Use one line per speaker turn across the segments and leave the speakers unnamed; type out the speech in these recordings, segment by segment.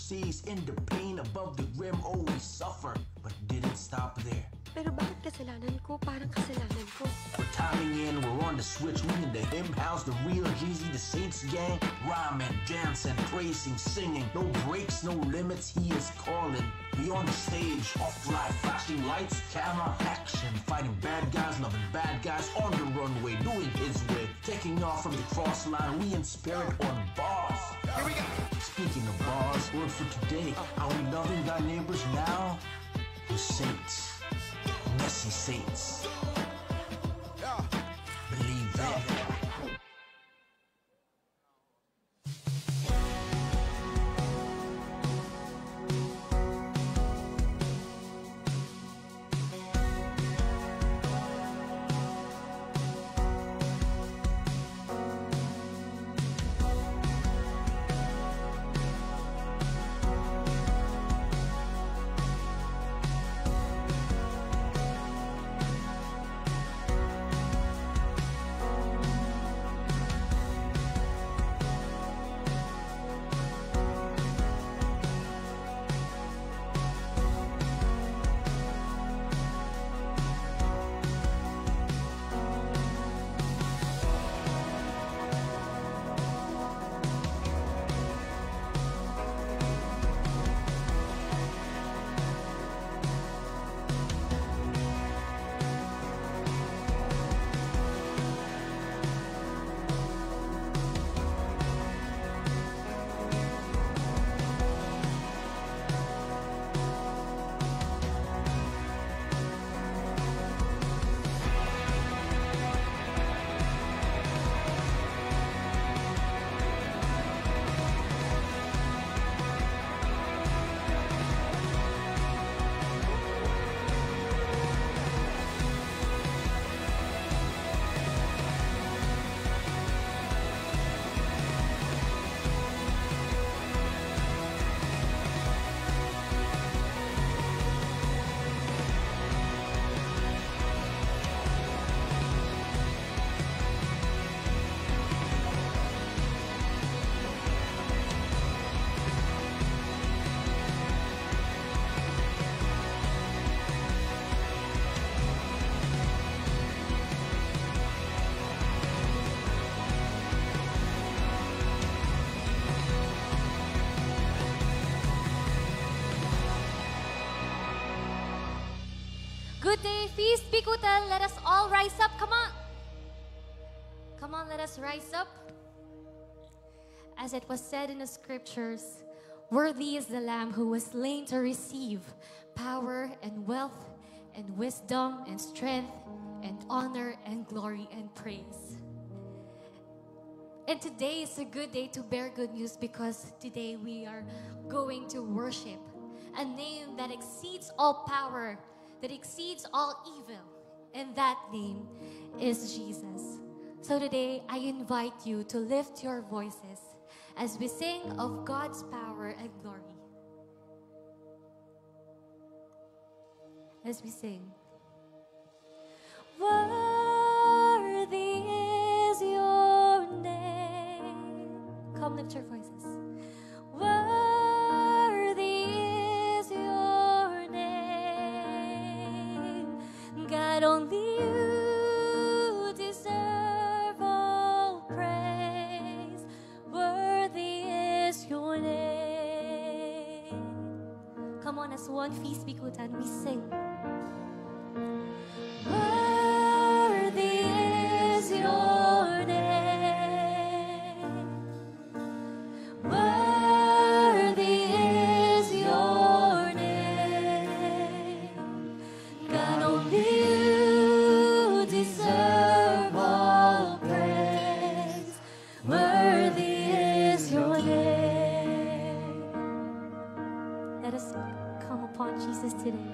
seas. In the pain above the rim, oh, we suffer, but didn't stop there.
Pero bakit kasalanan ko? Parang kasalanan ko.
We're timing in, we're on the switch. We in the hymn house, the real Jeezy, the Saints gang. Rhyming, dancing, praising, singing. No breaks, no limits, he is calling. We on the stage, off live, flashing lights, camera, action. Fighting bad guys, loving bad guys. On the runway, doing his way. Taking off from the cross line, we in spirit on bars. Here we go. Speaking of bars, word for today. Are we loving thy neighbors now? We're saints. Messy saints. Believe that.
Good day, Feast Bikutan. Let us all rise up. Come on. Come on, let us rise up. As it was said in the scriptures, worthy is the Lamb who was slain to receive power and wealth and wisdom and strength and honor and glory and praise. And today is a good day to bear good news because today we are going to worship a name that exceeds all power, that exceeds all evil, and that name is Jesus. So today, I invite you to lift your voices as we sing of God's power and glory. As we sing. Worthy is your name. Come, lift your voices. God, only you deserve all praise. Worthy is your name. Come on, as one Feast Bikutan, we sing. Worthy is your name. Worthy is your name. God, only Jesus today.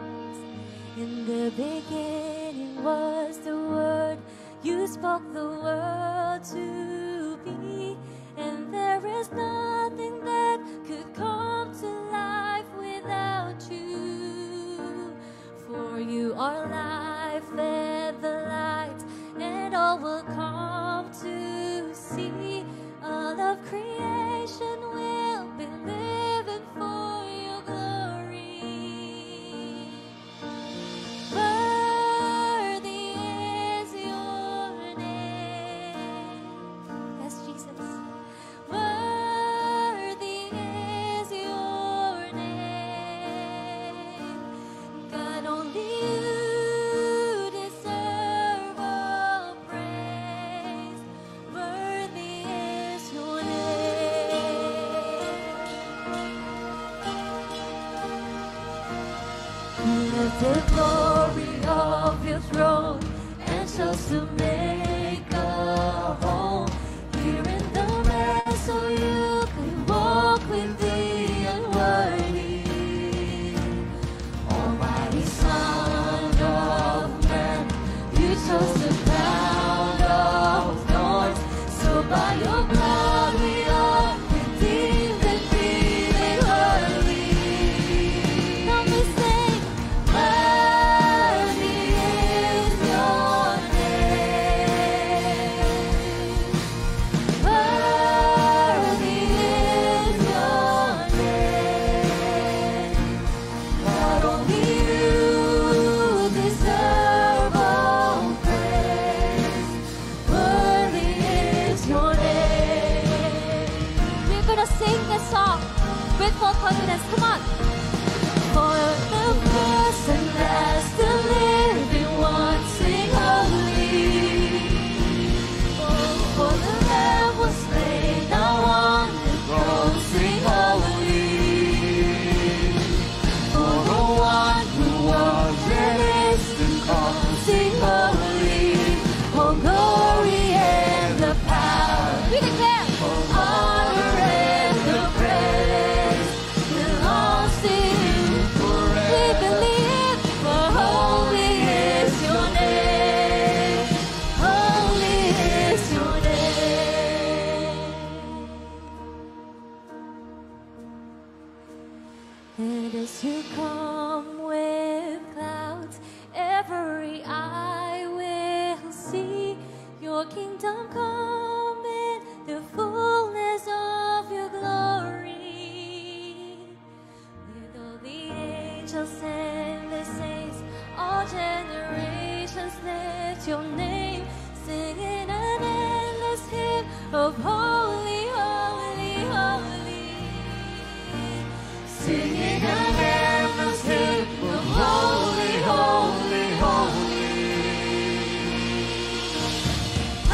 In the beginning was the Word, you spoke the world to be, and there is nothing that could come to life without you. For you are life and the light, and all will come to see. All of creation will be living for the glory of your throne, and chose to make a home here in the rest, so you could walk with the unworthy. Almighty Son of Man, you chose the crown of thorns, so by your blood we are redeemed and free and worthy. Now we sing, worthy is your name. Worthy is your name. Not only you deserve all praise. Worthy is your name. We're gonna sing this song with full confidence. Come on. For the first and last, the living one, sing holy. For the Lamb was slain, now on the throne, sing holy. For the one who was and is to come, sing holy. All glory and the power, we declare, honor and the praise belongs to you. We believe, for holy is your name. Holy is your name. And as you come with clouds, every eye will see your kingdom come in the fullness of your glory. With all the angels and the saints, all generations lift your name, singing an endless hymn of holy, holy, holy. Singing an endless hymn of holy, holy, holy.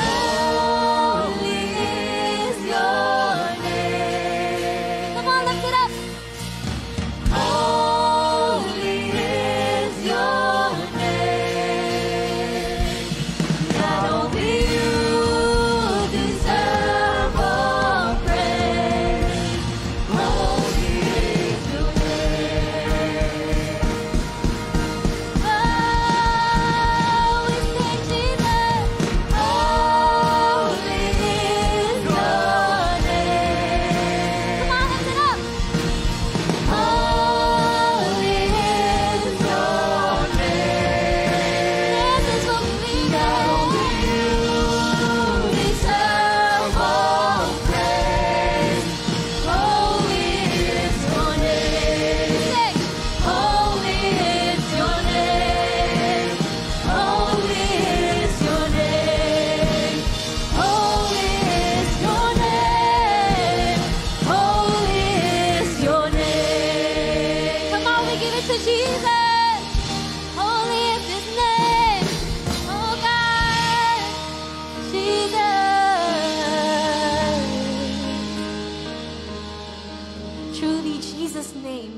Holy is your name. Come on, lift it up. Holy is your name. Not only you deserve all praise. Holy is your name. Oh, we sing Jesus. Holy is your name. Come on, lift it up. Holy is your name. This is what we need. Not only you deserve all praise. Holy is your name. Sing. Holy is your name. Holy is your name. Holy is your name. Holy is your name. Come on, we give it to Jesus. Holy is his name. Oh God, Jesus. Truly, Jesus' name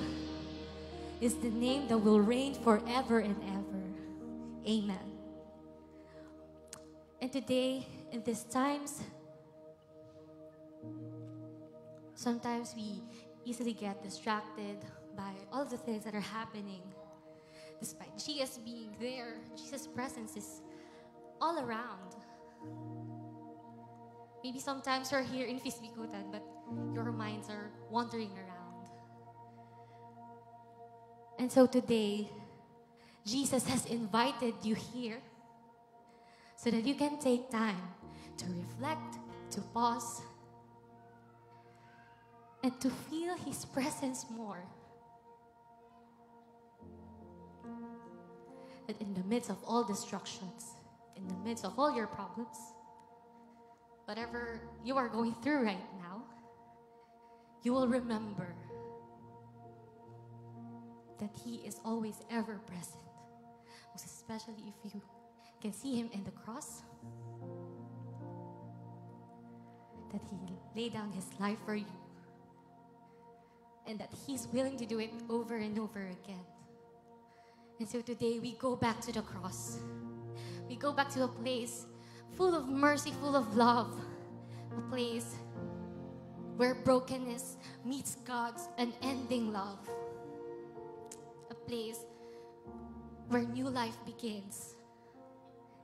is the name that will reign forever and ever. Amen. And today, in these times, sometimes we easily get distracted by all the things that are happening. Despite Jesus being there, Jesus' presence is all around. Maybe sometimes you're here in Fisbikutan, but your minds are wandering around. And so today, Jesus has invited you here so that you can take time to reflect, to pause, and to feel His presence more. That in the midst of all distractions, in the midst of all your problems, whatever you are going through right now, you will remember that He is always ever present. Most especially if you can see Him in the cross, that He laid down His life for you, and that He's willing to do it over and over again. And so today we go back to the cross. We go back to a place full of mercy, full of love. A place where brokenness meets God's unending love. A place where new life begins.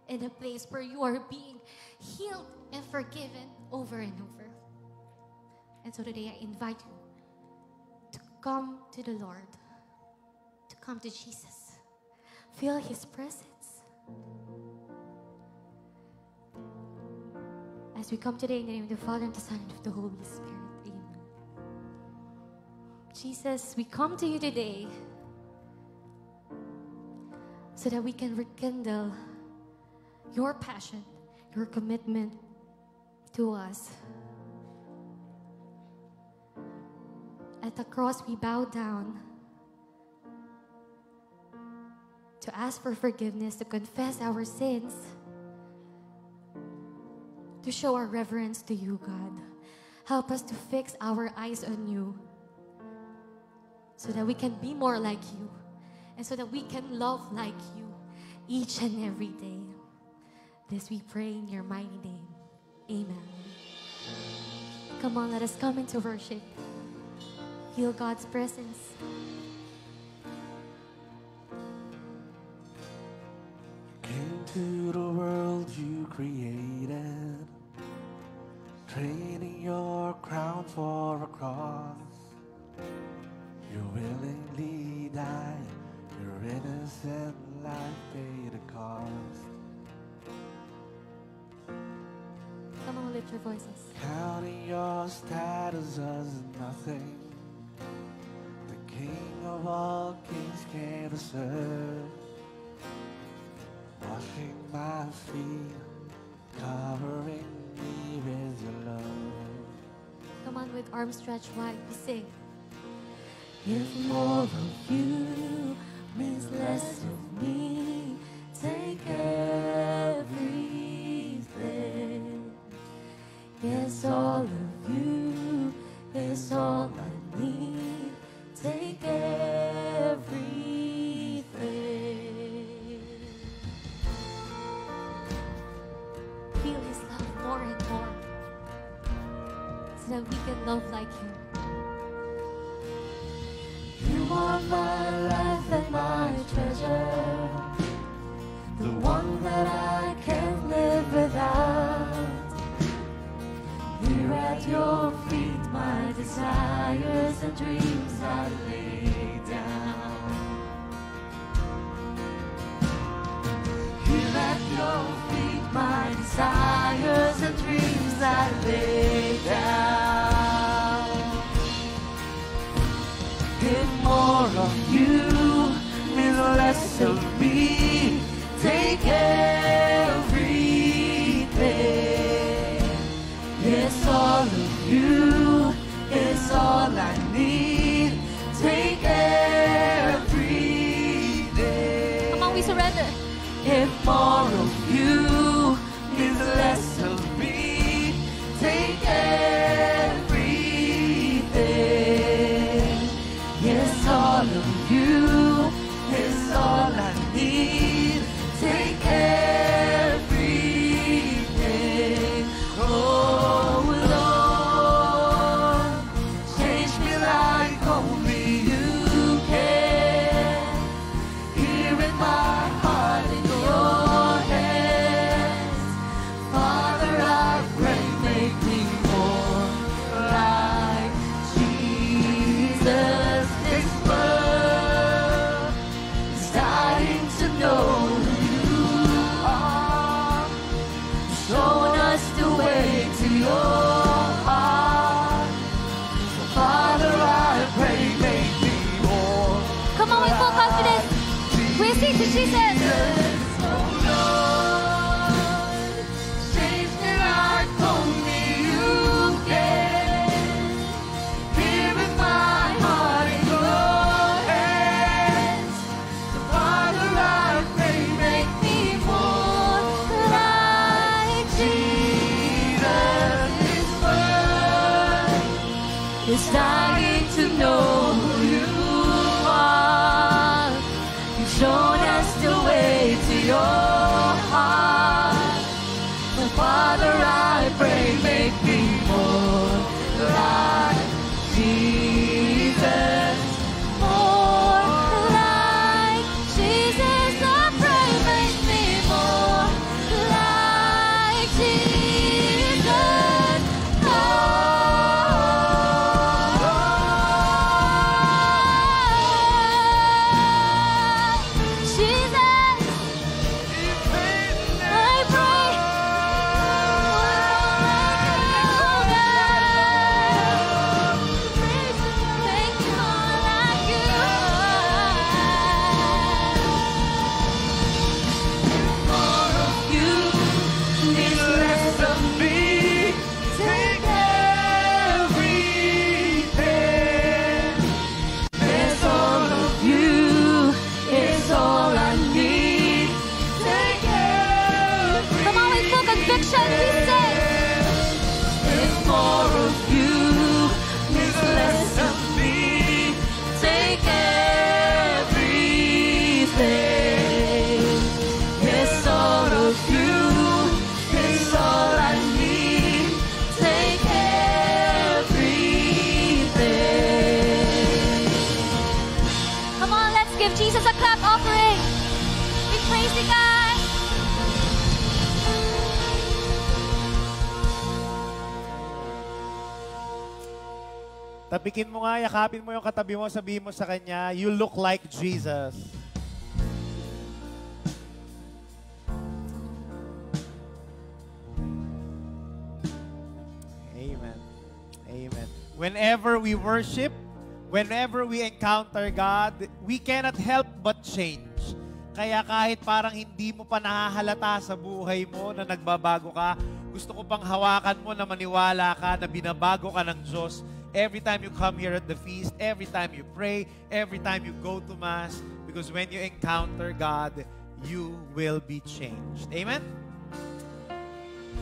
And a place where you are being healed and forgiven over and over. And so today I invite you to come to the Lord, to come to Jesus. Feel His presence. As we come today in the name of the Father, and the Son, and of the Holy Spirit. Amen. Jesus, we come to you today so that we can rekindle your passion, your commitment to us. At the cross, we bow down to ask for forgiveness, to confess our sins, to show our reverence to you, God. Help us to fix our eyes on you so that we can be more like you and so that we can love like you each and every day. This we pray in your mighty name. Amen. Come on, let us come into worship. Feel God's presence.
Came to the world you created, trading your crown for a cross. You willingly died, your innocent life paid a cost.
Come on, lift your voices.
Counting your status as nothing, the King of all kings came to serve. Washing my feet, covering me with your love.
Come on, with arms stretched wide, we sing.
If more of you means less of me, take everything. Yes, all of you is all I need. Take everything.
Feel His love more and more so that we can love like Him.
You are my life and my treasure, the one that I can't live without. Here at your feet, my desires and dreams I lay down. Here at your feet, my desires and dreams I lay down. If more of you means less of me, take everything. Yes, all of you is all I need. Take everything.
Come on, we surrender.
If more of you means less of me, take everything. Yes, all of you is all I need. Take everything. Oh Lord, change me like only you can. Here in my heart, in your hands, Father, I pray, make me more like Jesus. This world is dying to know who you are, showing us the way to your heart. So Father, I pray, make me more.
Come on, with full confidence. We sing to Jesus.
Oh Lord, change me like only you can. Here in my heart, in your hands. So Father, I pray, make me more like Jesus. This world is dying to know who you are. You show
give Jesus a clap offering. We praise you, God.
Tapikin mo nga, yakapin mo yung katabi mo, sabihin mo sa kanya, you look like Jesus. Amen. Amen. Whenever we worship, whenever we encounter God, we cannot help but change. Kaya kahit parang hindi mo pa nahahalata sa buhay mo na nagbabago ka, gusto ko pang hawakan mo na maniwala ka na binabago ka ng Diyos. Every time you come here at the feast, every time you pray, every time you go to Mass, because when you encounter God, you will be changed. Amen?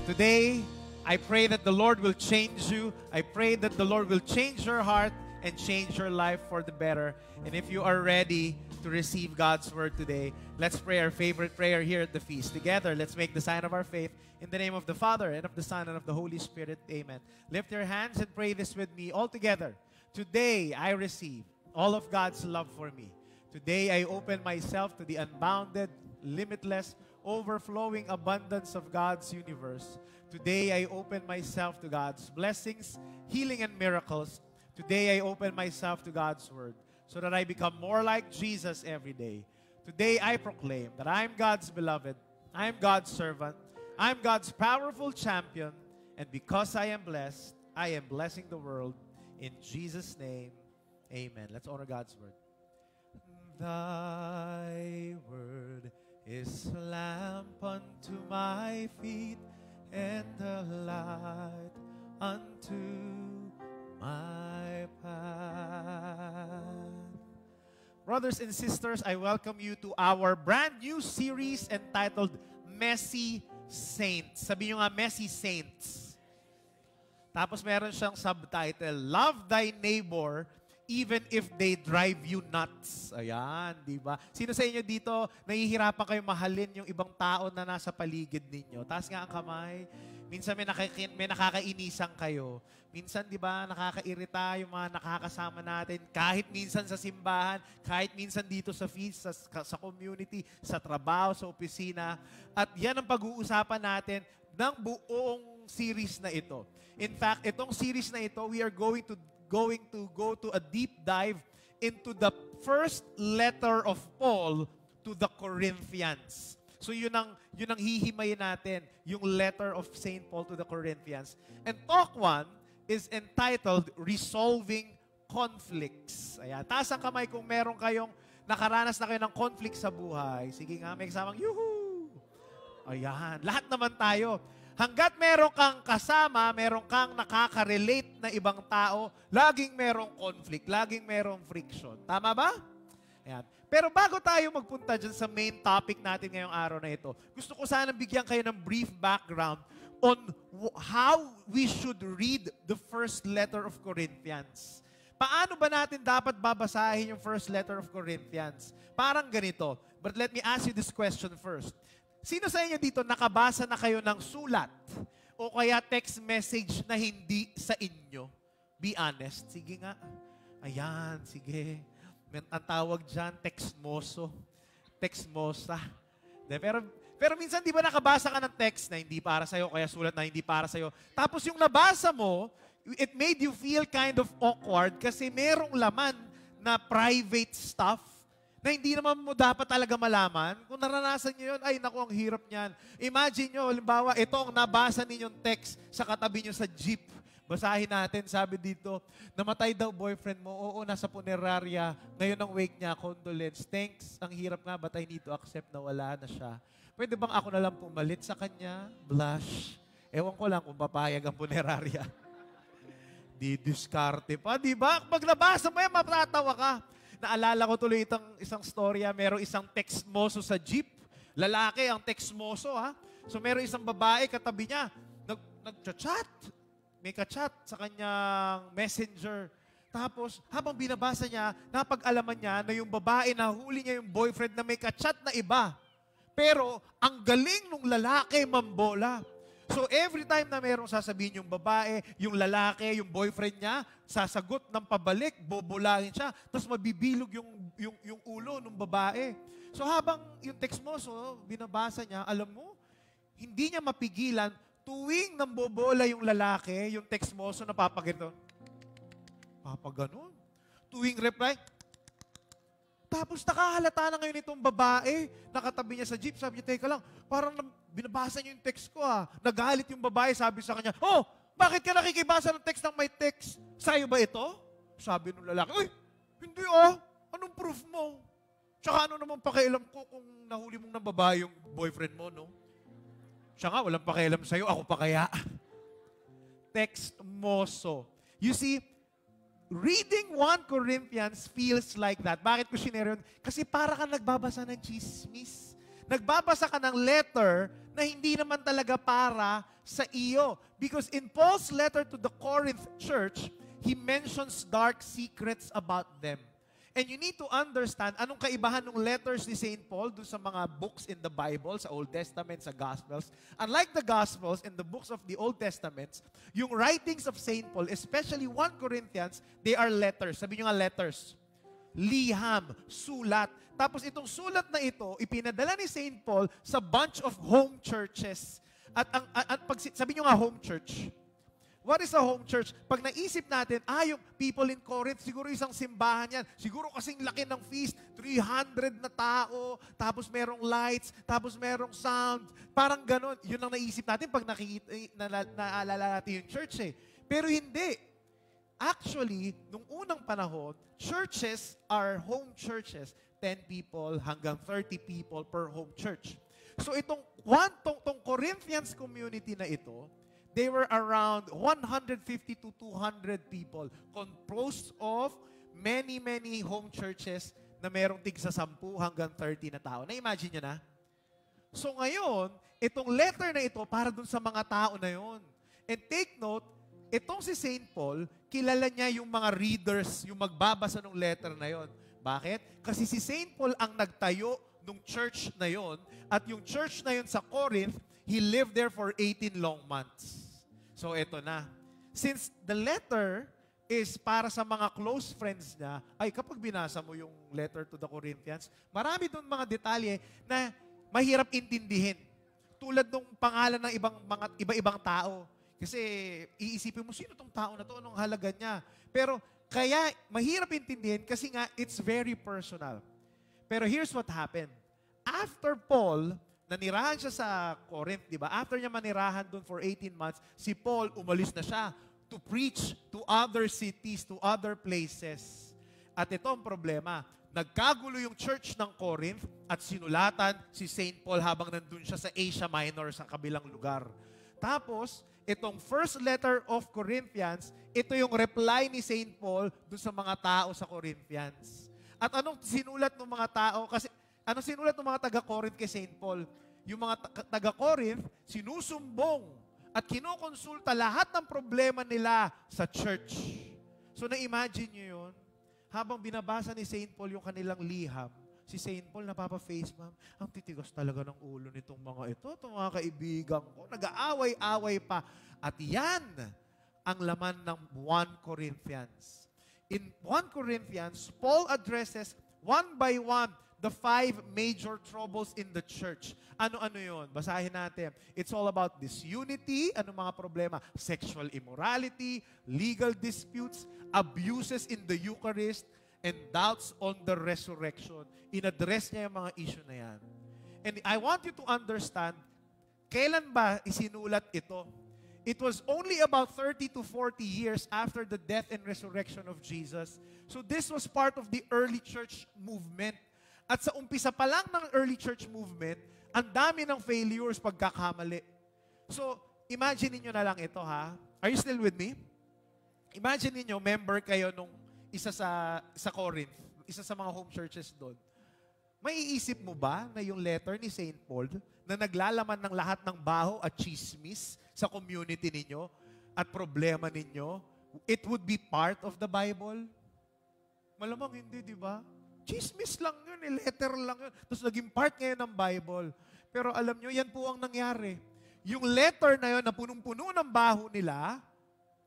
Today, I pray that the Lord will change you. I pray that the Lord will change your heart and change your life for the better. And if you are ready to receive God's word today, let's pray our favorite prayer here at the feast. Together, let's make the sign of our faith. In the name of the Father, and of the Son, and of the Holy Spirit. Amen. Lift your hands and pray this with me all together. Today, I receive all of God's love for me. Today, I open myself to the unbounded, limitless, overflowing abundance of God's universe. Today, I open myself to God's blessings, healing, and miracles. Today, I open myself to God's word so that I become more like Jesus every day. Today, I proclaim that I am God's beloved, I am God's servant, I am God's powerful champion, and because I am blessed, I am blessing the world. In Jesus' name, amen. Let's honor God's word. Thy word is a lamp unto my feet and a light unto my path. Brothers and sisters, I welcome you to our brand new series entitled Messy Saints. Sabi nyo nga, Messy Saints. Tapos meron siyang subtitle, Love Thy Neighbor Even If They Drive You Nuts. Ayan, di ba? Sino sa inyo dito, nahihirapan kayo mahalin yung ibang tao na nasa paligid ninyo? Taas nga ang kamay. Minsan may nakakainisan kayo. Minsan, di ba, nakakairita yung mga nakakasama natin. Kahit minsan sa simbahan, kahit minsan dito sa feast, sa community, sa trabaho, sa opisina. At yan ang pag-uusapan natin ng buong series na ito. In fact, itong series na ito, we are going to go to a deep dive into the first letter of Paul to the Corinthians. So yun ang hihimayin natin, yung letter of St. Paul to the Corinthians. And talk 1 is entitled Resolving Conflicts. Ayan, taas ang kamay kung meron kayong nakaranas na kayo ng conflict sa buhay. Sige nga, may kasamang yuhu! Ayan, lahat naman tayo. Hanggat meron kang kasama, meron kang nakaka-relate na ibang tao, laging merong conflict, laging merong friction. Tama ba? Ayan. Pero bago tayo magpunta dyan sa main topic natin ngayong araw na ito, gusto ko sana bigyan kayo ng brief background on how we should read the first letter of Corinthians. Paano ba natin dapat babasahin yung first letter of Corinthians? Parang ganito. But let me ask you this question first. Sino sa inyo dito nakabasa na kayo ng sulat o kaya text message na hindi sa inyo? Be honest. Sige nga. Ayan, sige. Ang tawag dyan, textmoso. Textmosa. Pero minsan di ba nakabasa ka ng text na hindi para sa'yo, kaya sulat na hindi para sa'yo. Tapos yung nabasa mo, it made you feel kind of awkward kasi merong laman na private stuff na hindi naman mo dapat talaga malaman. Kung naranasan nyo yun, ay naku, ang hirap niyan. Imagine nyo, halimbawa, ito ang nabasa ninyong text sa katabi nyo sa jeep. Basahin natin, sabi dito, namatay daw boyfriend mo, oo, nasa punerarya, ngayon ang wake niya, condolence, thanks, ang hirap nga, but I need to accept na wala na siya. Pwede bang ako na lang pumalit sa kanya? Blush. Ewan ko lang kung papayag ang punerarya. Di diskarte pa, di ba? Pag nabasa mo yan, matatawa ka. Naalala ko tuloy isang storya, merong isang textmoso sa jeep. Lalaki ang textmoso, ha? So meron isang babae katabi niya, nag-chat. May ka-chat sa kanyang messenger. Tapos, habang binabasa niya, napag-alaman niya na yung babae, nahuli niya yung boyfriend na may ka-chat na iba. Pero, ang galing nung lalaki, mambola. So every time na merong sasabihin yung babae, yung lalaki, yung boyfriend niya, sasagot ng pabalik, bobolahin siya, tapos mabibilog yung ulo ng babae. So habang yung text mo, so binabasa niya, alam mo, hindi niya mapigilan, tuwing nambobola yung lalaki, yung text mo, so napapagano. Papaganon. Tuwing reply, tapos nakahalata na ngayon itong babae, nakatabi niya sa jeep, sabi niya, teka lang, parang binabasa niyo yung text ko Nagalit yung babae, sabi sa kanya, oh, bakit ka nakikibasa ng text ng may text? Sa'yo ba ito? Sabi ng lalaki, uy, hindi Anong proof mo? Tsaka ano naman pakialam ko kung nahuli mong ng babae yung boyfriend mo, no? Siya nga, walang pakialam sa'yo, ako pa kaya? Text moso. You see, reading 1 Corinthians feels like that. Bakit ko sinare yun? Kasi para ka nagbabasa ng chismis. Nagbabasa ka ng letter na hindi naman talaga para sa iyo. Because in Paul's letter to the Corinth church, he mentions dark secrets about them. And you need to understand anong kaibahan ng letters ni St. Paul dun sa mga books in the Bible, sa Old Testament, sa Gospels. Unlike the Gospels and the books of the Old Testaments, yung writings of St. Paul, especially 1 Corinthians, they are letters. Sabi nyo nga letters. Liham, sulat. Tapos itong sulat na ito, ipinadala ni St. Paul sa bunch of home churches. At sabi nyo nga home church. What is a home church? Pag naisip natin, yung people in Corinth, siguro isang simbahan yan. Siguro kasing laki ng feast, 300 na tao, tapos merong lights, tapos merong sound. Parang ganon. Yun ang naisip natin pag naalala natin yung church Pero hindi. Actually, nung unang panahon, churches are home churches. 10 people hanggang 30 people per home church. So itong Corinthians community na ito, they were around 150 to 200 people, composed of many home churches na merong tig sa 10 hanggang 30 na tao. Na-imagine nyo na? So ngayon, itong letter na ito para dun sa mga tao na yon. And take note, itong si St. Paul, kilala niya yung mga readers, yung magbabasa ng letter na yon. Bakit? Kasi si St. Paul ang nagtayo ng church na yon, at yung church na yon sa Corinth, he lived there for 18 long months. So, eto na. Since the letter is para sa mga close friends niya, kapag binasa mo yung letter to the Corinthians, marami doon mga detalye na mahirap intindihin. Tulad ng pangalan ng iba-ibang tao. Kasi iisipin mo, sino tong tao na to? Anong halaga niya? Pero kaya mahirap intindihin kasi nga it's very personal. Pero here's what happened. After Paul, nanirahan siya sa Corinth, di ba? After niya manirahan doon for 18 months, si Paul umalis na siya to preach to other cities, to other places. At ito ang problema. Nagkagulo yung church ng Corinth at sinulatan si St. Paul habang nandun siya sa Asia Minor, sa kabilang lugar. Tapos, itong first letter of Corinthians, ito yung reply ni St. Paul dun sa mga tao sa Corinthians. At anong sinulat ng mga tao? Kasi anong sinulat ng mga taga-Corinth kay St. Paul? Yung mga taga-Corinth, sinusumbong at kinokonsulta lahat ng problema nila sa church. So na-imagine nyo yun? Habang binabasa ni St. Paul yung kanilang liham, si St. Paul napapa-face, ma'am, ang titigas talaga ng ulo nitong mga ito, itong mga kaibigan ko, nag-aaway-away pa. At yan ang laman ng 1 Corinthians. In 1 Corinthians, Paul addresses one by one the 5 major troubles in the church. Ano-ano yun? Basahin natin. It's all about disunity, ano mga problema? Sexual immorality, legal disputes, abuses in the Eucharist, and doubts on the resurrection. In-address niya yung mga issue na yan. And I want you to understand, kailan ba isinulat ito? It was only about 30 to 40 years after the death and resurrection of Jesus. So this was part of the early church movement. At sa umpisa pa lang ng early church movement, ang dami ng failures, pagkakamali. So, imagine niyo na lang ito, ha? Are you still with me? Imagine niyo, member kayo nung isa sa Corinth, isa sa mga home churches doon. Maiisip mo ba na yung letter ni St. Paul na naglalaman ng lahat ng baho at chismis sa community ninyo at problema ninyo, it would be part of the Bible? Malamang hindi, di ba? Chismis lang yun, letter lang yun. Tapos naging part ngayon ng Bible. Pero alam nyo, yan po ang nangyari. yung letter na yon na punong-puno ng baho nila,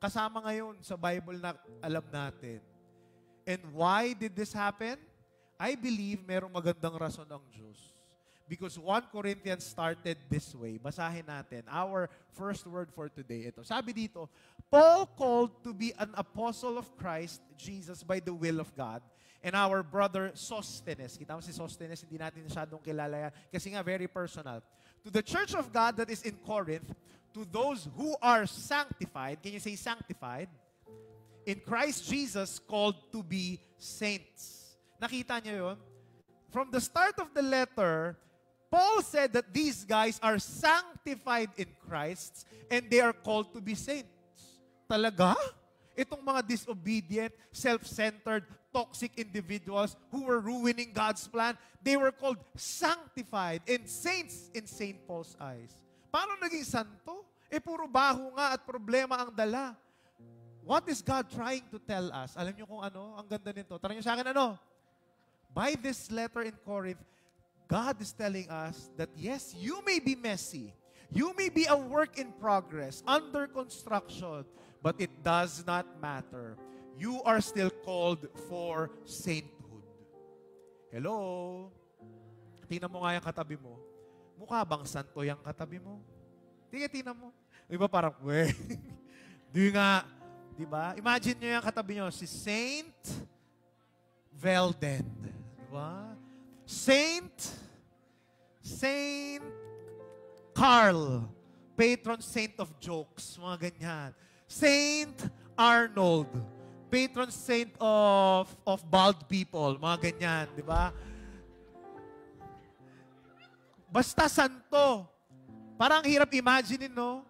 kasama ngayon sa Bible na alam natin. And why did this happen? I believe merong magandang rason ang Diyos. Because 1 Corinthians started this way. Basahin natin. Our first word for today. Ito. Sabi dito, Paul called to be an apostle of Christ Jesus by the will of God. And our brother Sosthenes. Kita mo si Sosthenes, hindi natin masyadong kilala yan. Kasi nga, very personal. To the church of God that is in Corinth, to those who are sanctified, can you say sanctified? In Christ Jesus, called to be saints. Nakita niyo yun? From the start of the letter, Paul said that these guys are sanctified in Christ and they are called to be saints. Talaga? Itong mga disobedient, self-centered, toxic individuals who were ruining God's plan, they were called sanctified and saints in St. Paul's eyes. Paano naging santo? Puro baho nga at problema ang dala. What is God trying to tell us? Alam niyo kung ano? Ang ganda nito. Tara niyo sa akin ano? By this letter in Corinth, God is telling us that yes, you may be messy. You may be a work in progress, under construction, but it does not matter. You are still called for sainthood. Hello? Tingnan mo nga yung katabi mo. Mukha bang santo yung katabi mo? Tingnan mo. Iba parang, weh. Di nga. Diba? Imagine nyo yung katabi nyo, si Saint Velden. Diba? Saint Carl, patron saint of jokes, mga ganyan. Saint Arnold, patron saint of bald people, mga ganyan, di ba? Basta santo. Parang hirap imagine, no?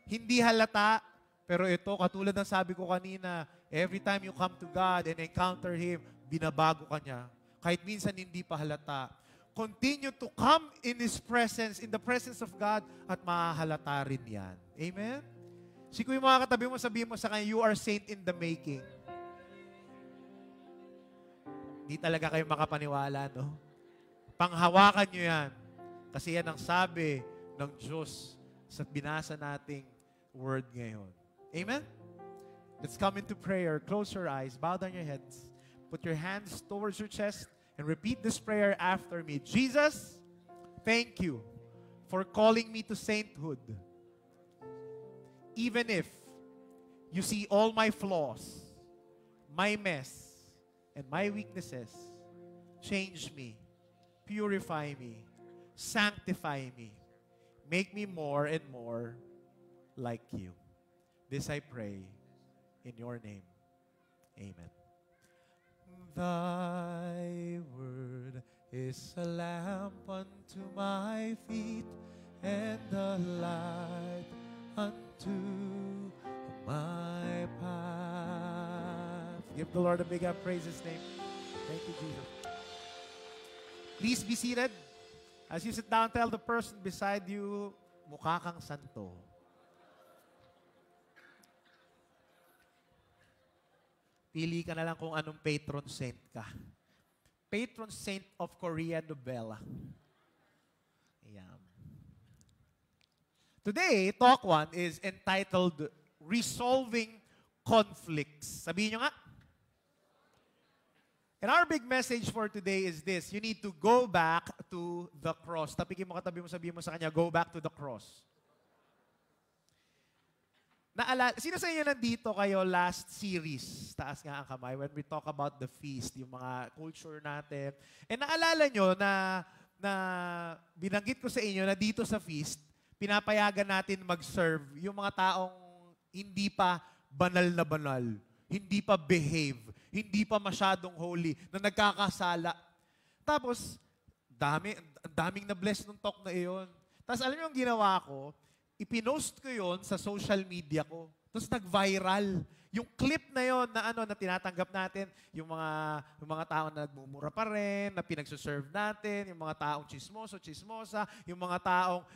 Hindi halata, pero ito, katulad ng sabi ko kanina, every time you come to God and encounter Him, binabago ka niya. Kahit minsan hindi pa halata. Continue to come in His presence, in the presence of God, at mahahalata rin yan. Amen? Kung yung mga katabi mo, sabihin mo sa kanya, you are saint in the making. Hindi talaga kayo makapaniwala, no? Panghawakan nyo yan. Kasi yan ang sabi ng Diyos sa binasa nating word ngayon. Amen? Let's come into prayer. Close your eyes. Bow down your heads. Put your hands towards your chest and repeat this prayer after me. Jesus, thank you for calling me to sainthood. Even if you see all my flaws, my mess, and my weaknesses, change me, purify me, sanctify me, make me more and more like you. This I pray in your name. Amen. Thy word is a lamp unto my feet and a light unto my path. Give the Lord a big hand. Praise His name. Thank you, Jesus. Please be seated. As you sit down, tell the person beside you, mukha kang santo. Pili ka na lang kung anong patron saint ka. Patron saint of Korea Novella. Ayan. Today, Talk 1 is entitled Resolving Conflicts. Sabihin nyo nga. And our big message for today is this. You need to go back to the cross. Tapikin mo katabi mo, sabihin mo sa kanya, go back to the cross. Sino sa inyo nandito kayo last series? Taas nga ang kamay. When we talk about the feast, yung mga culture natin. And naalala nyo na binanggit ko sa inyo na dito sa feast, pinapayagan natin mag-serve yung mga taong hindi pa banal na banal, hindi pa behave, hindi pa masyadong holy, na nagkakasala. Tapos, daming na-bless nung talk na iyon. Tapos alam niyo yung ginawa ko? Ipinost ko yon sa social media ko. Tapos nag-viral. Yung clip na yon na na tinatanggap natin, yung mga taong na nagmumura pa rin, na pinagsuserve natin, yung mga taong chismosa, yung mga taong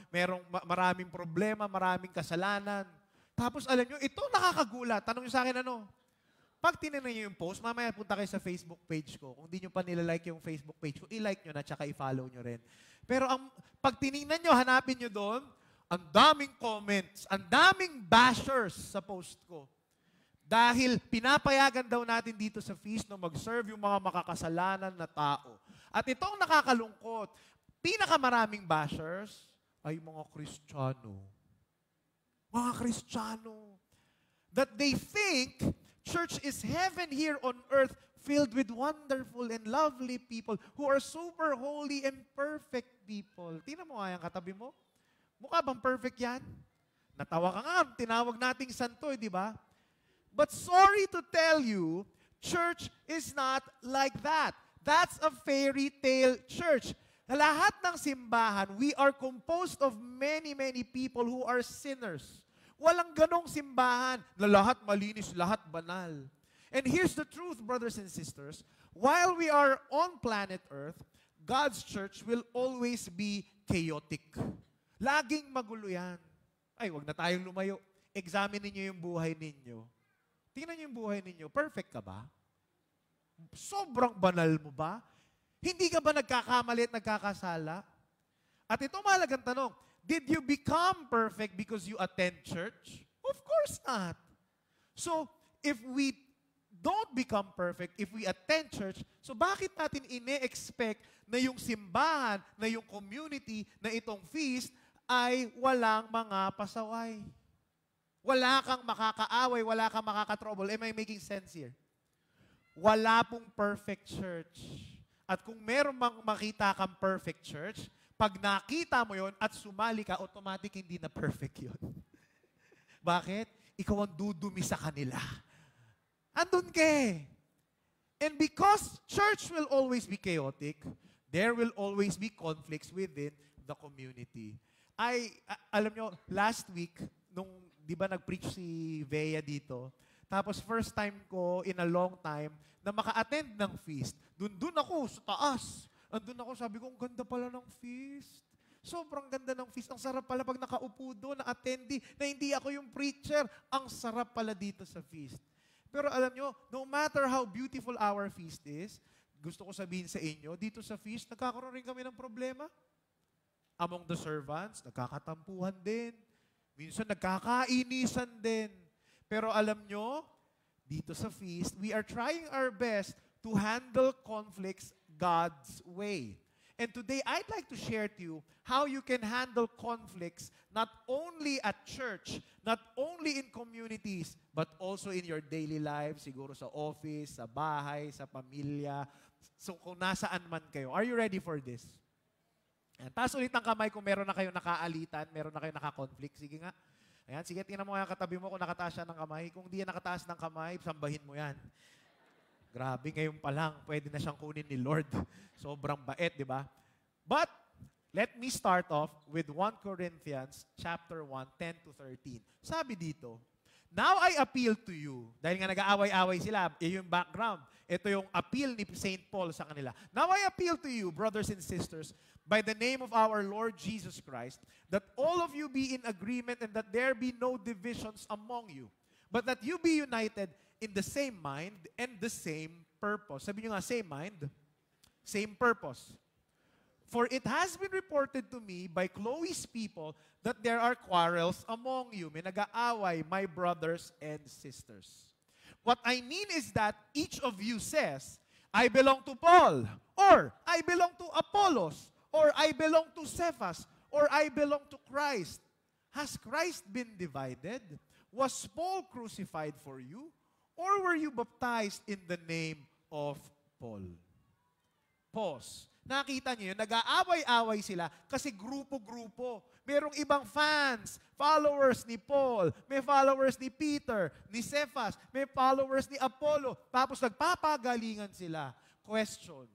maraming problema, maraming kasalanan. Tapos alam nyo, ito nakakagulat. Tanong nyo sa akin pag tinignan nyo yung post, mamaya punta kayo sa Facebook page ko. Kung di nyo pa nilalike yung Facebook page ko, i-like nyo na tsaka i-follow nyo rin. Pero pag tinignan nyo, hanapin nyo doon, ang daming comments, ang daming bashers sa post ko. Dahil pinapayagan daw natin dito sa feast na mag-serve yung mga makakasalanan na tao. At itong nakakalungkot, pinakamaraming bashers ay mga Kristiyano. Mga Kristiyano. That they think church is heaven here on earth filled with wonderful and lovely people who are super holy and perfect people. Tingnan mo nga yung katabi mo. Mukha bang perfect yan? Natawa ka nga, tinawag nating santo, di ba? But sorry to tell you, church is not like that. That's a fairy tale church. Lahat ng simbahan, we are composed of many, many people who are sinners. Walang ganong simbahan na lahat malinis, lahat banal. And here's the truth, brothers and sisters. While we are on planet Earth, God's church will always be chaotic. Laging magulo yan. Ay, wag na tayong lumayo. Examine niyo yung buhay ninyo. Tingnan niyo yung buhay ninyo. Perfect ka ba? Sobrang banal mo ba? Hindi ka ba nagkakamali at nagkakasala? At ito mahalagang tanong, did you become perfect because you attend church? Of course not. So, if we don't become perfect, if we attend church, so bakit natin ine-expect na yung simbahan, na yung community, na itong feast, ay walang mga pasaway? Wala kang makakaaway, wala kang makakatrouble. Am I making sense here? Wala pong perfect church. At kung meron mang makita kang perfect church, pag nakita mo yon at sumali ka, automatic hindi na perfect yon. Bakit? Ikaw ang dudumi sa kanila. Andun ka eh. And because church will always be chaotic, there will always be conflicts within the community. Alam nyo, last week, nung, di ba nag-preach si Vea dito, tapos first time ko in a long time na maka-attend ng feast. Dun ako sa taas. Andun ako, sabi ko, ang ganda pala ng feast. Sobrang ganda ng feast. Ang sarap pala pag nakaupo doon, na attendee, na hindi ako yung preacher. Ang sarap pala dito sa feast. Pero alam nyo, no matter how beautiful our feast is, gusto ko sabihin sa inyo, dito sa feast, nagkakaroon rin kami ng problema. Among the servants, nagkakatampuhan din. Minsan nagkakainisan din. Pero alam nyo, dito sa feast, we are trying our best to handle conflicts God's way. And today, I'd like to share to you how you can handle conflicts not only at church, not only in communities, but also in your daily life, siguro sa office, sa bahay, sa pamilya, so kung nasaan man kayo. Are you ready for this? Ayan, taas ulit ang kamay kung meron na kayo nakaalitan, meron na kayo nakakonflict. Sige nga. Ayan, sige, tingnan mo nga katabi mo kung nakataas siya ng kamay. Kung di yan nakataas ng kamay, sambahin mo yan. Grabe, ngayon pa lang, pwede na siyang kunin ni Lord. Sobrang bait, di ba? But, let me start off with 1 Corinthians chapter 1, 10 to 13. Sabi dito, now I appeal to you. Dahil nga nag-aaway-away sila, yung background. Ito yung appeal ni St. Paul sa kanila. Now I appeal to you, brothers and sisters, by the name of our Lord Jesus Christ, that all of you be in agreement and that there be no divisions among you, but that you be united in the same mind and the same purpose. Sabi nyo nga, same mind, same purpose. For it has been reported to me by Chloe's people that there are quarrels among you. May nag-aaway, my brothers and sisters. What I mean is that each of you says, I belong to Paul, or I belong to Apollos, or I belong to Cephas, or I belong to Christ. Has Christ been divided? Was Paul crucified for you? Or were you baptized in the name of Paul? Pause. Nakita niyo yun, nag-aaway-away sila kasi grupo-grupo. Merong ibang fans, followers ni Paul, may followers ni Peter, ni Cephas, may followers ni Apollo. Tapos nagpapagalingan sila. Question,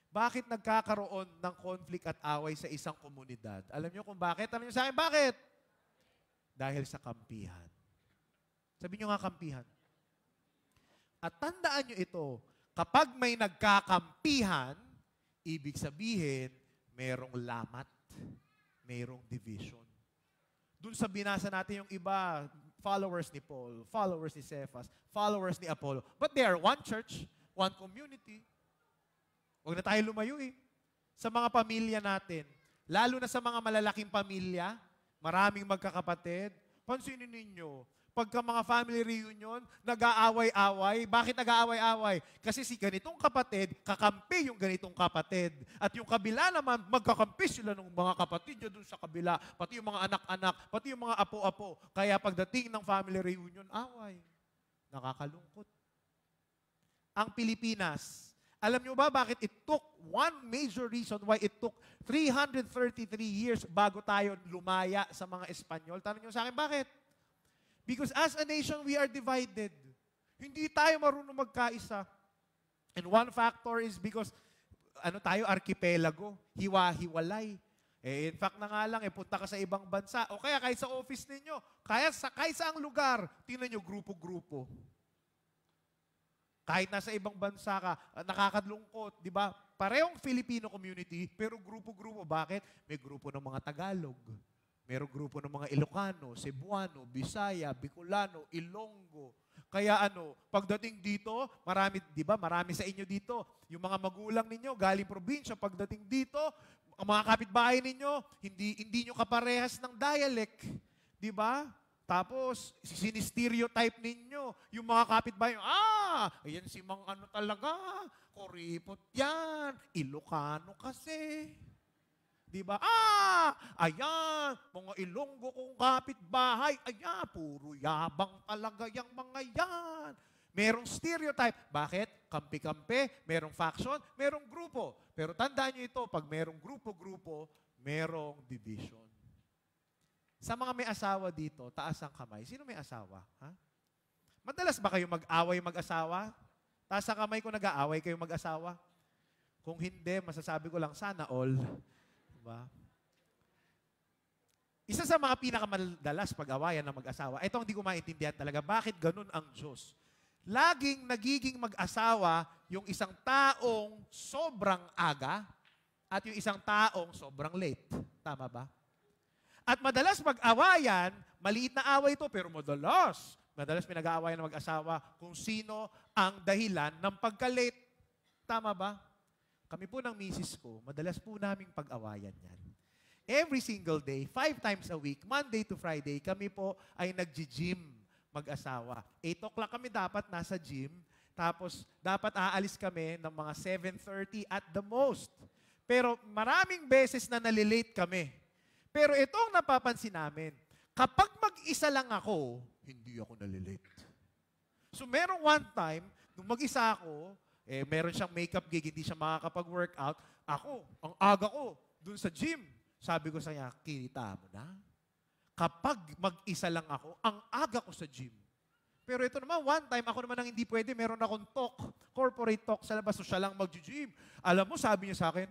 bakit nagkakaroon ng conflict at away sa isang komunidad? Alam niyo kung bakit? Alam niyo sa akin, bakit? Dahil sa kampihan. Sabi niyo nga kampihan. At tandaan nyo ito, kapag may nagkakampihan, ibig sabihin, merong lamat, merong division. Doon sa binasa natin yung iba, followers ni Paul, followers ni Cephas, followers ni Apollo. But they are one church, one community. Huwag na tayo lumayo eh. Sa mga pamilya natin, lalo na sa mga malalaking pamilya, Maraming magkakapatid. Pansinin ninyo, pagka mga family reunion, nag-aaway-away. Bakit nag-aaway-away? Kasi si ganitong kapatid, kakampi yung ganitong kapatid. At yung kabila naman, magkakampi sila ng mga kapatid niya dun sa kabila. Pati yung mga anak-anak, pati yung mga apo-apo. Kaya pagdating ng family reunion, away. Nakakalungkot. Ang Pilipinas, alam nyo ba bakit it took one major reason why it took 333 years bago tayo lumaya sa mga Espanyol? Tanong nyo sa akin, bakit? Because as a nation, we are divided. Hindi tayo marunong magkaisa. And one factor is because, archipelago, hiwa-hiwalay. In fact na nga lang, punta ka sa ibang bansa, o kaya kahit sa office ninyo, kahit sa ang lugar, tingnan nyo, grupo-grupo. Kahit nasa ibang bansa ka, nakakalungkot, di ba? Parehong Filipino community, pero grupo-grupo. Bakit? May grupo ng mga Tagalog. Merong grupo ng mga Ilocano, Cebuano, Bisaya, Bicolano, Ilonggo. Kaya pagdating dito, marami sa inyo dito. Yung mga magulang ninyo, galing probinsya, pagdating dito, ang mga kapitbahay ninyo, hindi nyo kaparehas ng dialect. Di ba? Tapos, sinistereotype ninyo. Yung mga kapitbahay, ayan si Mang talaga, kuripot yan, Ilocano kasi. Diba? Ayan, mga Ilonggo kong kapitbahay, ayan, puro yabang talaga yung mga yan. Merong stereotype. Bakit? Kampi-kampi, merong faction, merong grupo. Pero tandaan nyo ito, pag merong grupo-grupo, merong division. Sa mga may asawa dito, taas ang kamay. Sino may asawa? Ha? Madalas ba kayo mag-away mag-asawa? Taas ang kamay kung nag-aaway kayo mag-asawa? Kung hindi, masasabi ko lang, sana all. Diba? Isa sa mga pinakamadalas pag-awayan ng mag-asawa, ito hindi ko maintindihan talaga, bakit ganun ang Diyos? Laging nagiging mag-asawa yung isang taong sobrang aga at yung isang taong sobrang late. Tama ba? At madalas mag-awayan, maliit na away ito, pero madalas pinag-aawayan ng mag-asawa kung sino ang dahilan ng pagka-late. Tama ba? Kami po ng misis ko, madalas po naming pag-awayan yan. Every single day, 5 times a week, Monday to Friday, kami po ay nag-gym mag-asawa. 8 o'clock kami dapat nasa gym, tapos dapat aalis kami ng mga 7:30 at the most. Pero maraming beses na nalilate kami. Pero ito ang napapansin namin. Kapag mag-isa lang ako, hindi ako nalilate. So merong one time, nung mag-isa ako, meron siyang makeup gig, hindi siya makakapag-workout. Ako, ang aga ko, dun sa gym. Sabi ko sa kanya, kita mo na? Kapag mag-isa lang ako, ang aga ko sa gym. Pero ito naman, one time, ako naman ang hindi pwede, meron akong talk, corporate talk sa labas, so siya lang mag-gym. Alam mo, sabi niya sa akin,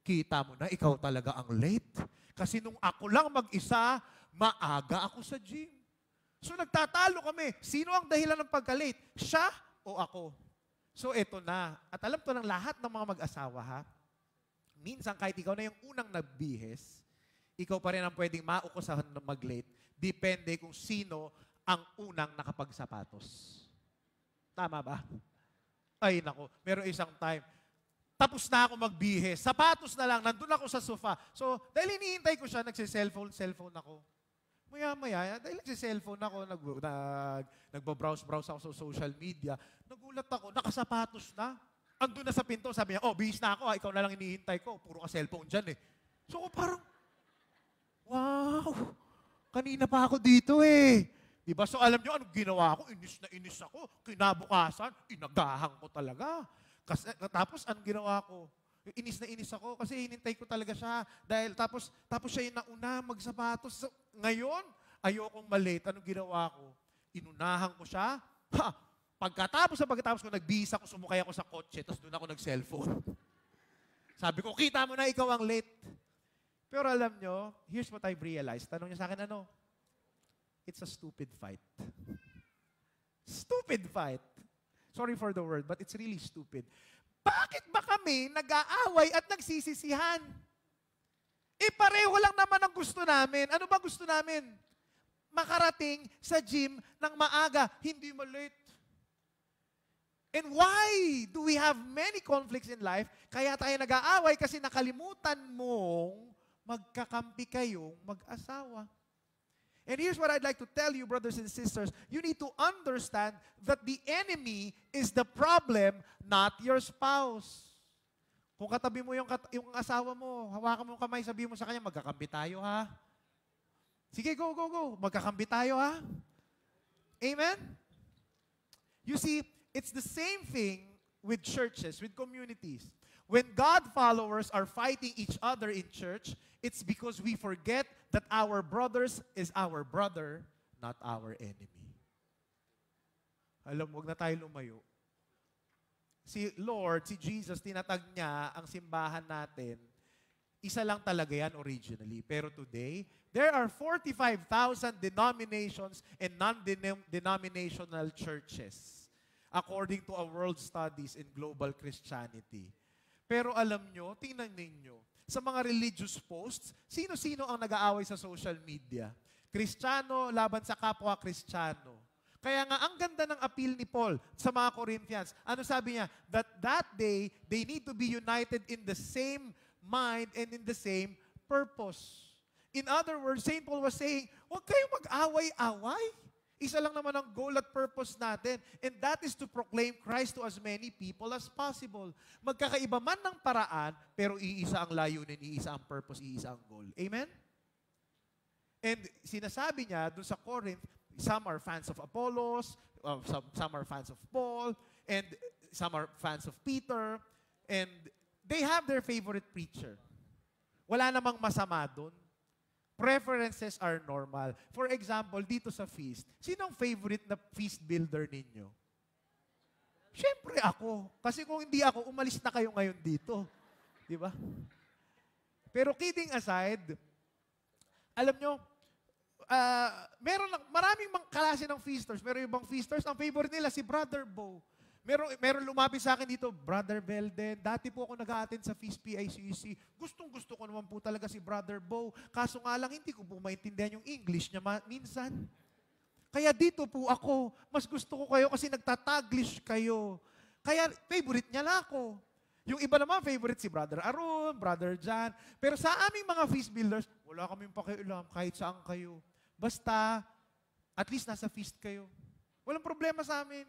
kita mo na, ikaw talaga ang late. Kasi nung ako lang mag-isa, maaga ako sa gym. So nagtatalo kami. Sino ang dahilan ng pagka-late? Siya o ako? So ito na. At alam to ng lahat ng mga mag-asawa, ha? Minsan kahit ikaw na yung unang nagbihes, ikaw pa rin ang pwedeng maukusahan ng mag-late. Depende kung sino ang unang nakapagsapatos. Tama ba? Ay nako, meron isang time, tapos na ako magbihis. Sapatos na lang, nandun ako sa sofa. So, dahil hinihintay ko siya, nagsiselfone ako. Maya-maya, dahil nagsiselfone ako, nagbabrowse-browse ako sa social media, nagulat ako, nakasapatos na. Andun na sa pinto, sabi niya, bihis na ako, ikaw na lang hinihintay ko. Puro ka cellphone dyan eh. So, parang, wow, kanina pa ako dito eh. Diba? So, alam niyo, anong ginawa ko? Inis na inis ako. Kinabukasan, inagahan ko talaga. Tapos, anong ginawa ko? Inis na inis ako kasi hinintay ko talaga siya. Dahil tapos siya yung nauna magsapatos. So, ngayon, ayokong malate. Anong ginawa ko? Inunahan ko siya. Pagkatapos ko, nagbihis ako, sumakay ako sa kotse, tapos doon ako nag-cellphone. Sabi ko, kita mo na ikaw ang late. Pero alam nyo, here's what I've realized. Tanong niya sa akin, ano? It's a stupid fight. Stupid fight. Sorry for the word, but it's really stupid. Bakit ba kami nag-aaway at nagsisisihan? Pareho lang naman ang gusto namin. Ano ba gusto namin? Makarating sa gym ng maaga, hindi malate. And why do we have many conflicts in life? Kaya tayo nag-aaway kasi nakalimutan mong magkakampi kayong mag-asawa. And here's what I'd like to tell you, brothers and sisters. You need to understand that the enemy is the problem, not your spouse. Kung katabi mo yung asawa mo, hawakan mo yung kamay, sabihin mo sa kanya, magkakampi tayo ha. Sige, go, go, go. Magkakampi tayo ha. Amen? You see, it's the same thing with churches, with communities. When God followers are fighting each other in church, it's because we forget that our brothers is our brother, not our enemy. Alam, wag na tayo lumayo. Si Lord, si Jesus, tinatag niya ang simbahan natin. Isa lang talaga yan originally. Pero today, there are 45,000 denominations and non-denominational churches according to a world studies in global Christianity. Pero alam nyo, tingnan ninyo, sa mga religious posts, sino-sino ang nag-aaway sa social media? Kristiyano laban sa kapwa Kristiyano. Kaya nga, ang ganda ng appeal ni Paul sa mga Corinthians. Ano sabi niya? That day, they need to be united in the same mind and in the same purpose. In other words, St. Paul was saying, huwag kayong mag-away-away. Isa lang naman ang goal at purpose natin, and that is to proclaim Christ to as many people as possible. Magkakaiba man ng paraan, pero iisa ang layunin, iisa ang purpose, iisa ang goal. Amen? And sinasabi niya doon sa Corinth, some are fans of Apollos, some are fans of Paul, and some are fans of Peter, and they have their favorite preacher. Wala namang masama doon. Preferences are normal. For example, dito sa feast, sino ang favorite na feast builder ninyo? Siyempre ako. Kasi kung hindi ako, umalis na kayo ngayon dito. Di ba? Pero kidding aside, alam nyo, maraming klase ng feasters. Meron ibang feasters, ang favorite nila si Brother Bo. Meron lumapit sa akin dito, Brother Belden. Dati po ako nag-a-attend sa Feast PICC. Gustong-gusto ko naman po talaga si Brother Bo. Kaso nga lang, hindi ko po maintindihan yung English niya minsan. Kaya dito po ako, mas gusto ko kayo kasi nagtataglish kayo. Kaya favorite niya lang ako. Yung iba naman, favorite si Brother Arun, Brother John. Pero sa aming mga feast builders, wala kaming pakialam kahit saan kayo. Basta, at least nasa feast kayo. Walang problema sa amin.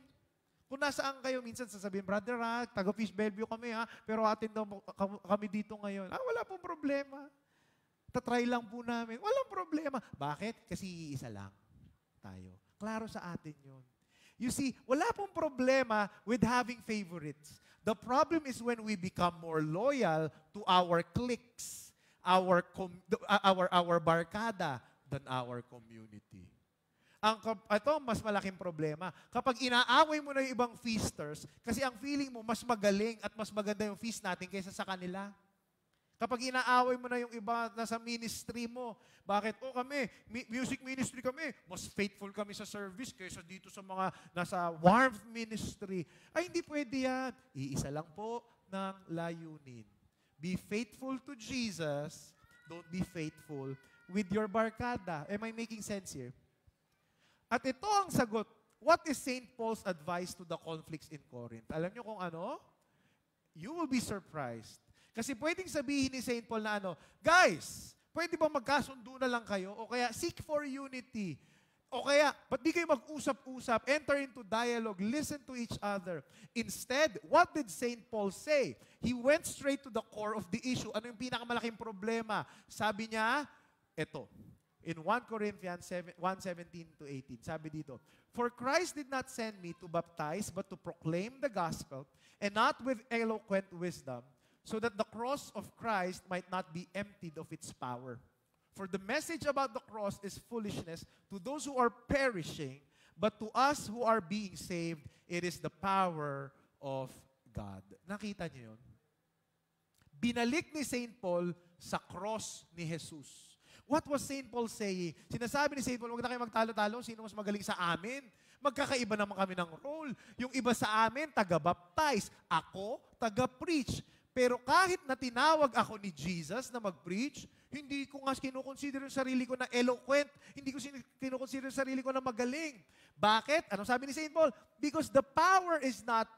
Kung nasaan kayo, minsan sasabihin, Brother Rack, taga-Fish Bellevue kami ha, pero atin daw kami dito ngayon. Wala pong problema. Tatry lang po namin. Walang problema. Bakit? Kasi isa lang tayo. Klaro sa atin yun. You see, wala pong problema with having favorites. The problem is when we become more loyal to our cliques, our barkada than our community. Ito, mas malaking problema. Kapag inaaway mo na yung ibang feasters, kasi ang feeling mo, mas magaling at mas maganda yung feast natin kaysa sa kanila. Kapag inaaway mo na yung iba nasa ministry mo, bakit? Kami, music ministry kami, mas faithful kami sa service kaysa dito sa mga nasa warmth ministry. Ay, hindi pwede yan. Iisa lang po ng layunin. Be faithful to Jesus, don't be faithful with your barkada. Am I making sense here? At ito ang sagot. What is St. Paul's advice to the conflicts in Corinth? Alam niyo kung ano? You will be surprised. Kasi pwedeng sabihin ni St. Paul na guys, pwede ba magkasundo na lang kayo? O kaya seek for unity. O kaya, ba't di kayo mag-usap-usap? Enter into dialogue. Listen to each other. Instead, what did St. Paul say? He went straight to the core of the issue. Ano yung pinakamalaking problema? Sabi niya, eto. In 1 Corinthians 1:17 to 18, sabi dito, For Christ did not send me to baptize, but to proclaim the gospel, and not with eloquent wisdom, so that the cross of Christ might not be emptied of its power. For the message about the cross is foolishness to those who are perishing, but to us who are being saved, it is the power of God. Nakita niyo yun? Binalik ni St. Paul sa cross ni Jesus. What was St. Paul saying? Sinasabi ni St. Paul, huwag na kayo magtalo-talo, sino mas magaling sa amin? Magkakaiba naman kami ng role. Yung iba sa amin, taga-baptize. Ako, taga-preach. Pero kahit na tinawag ako ni Jesus na mag-preach, hindi ko nga kinukonsider yung sarili ko na eloquent. Hindi ko kinukonsider yung sarili ko na magaling. Bakit? Anong sabi ni St. Paul? Because the power is not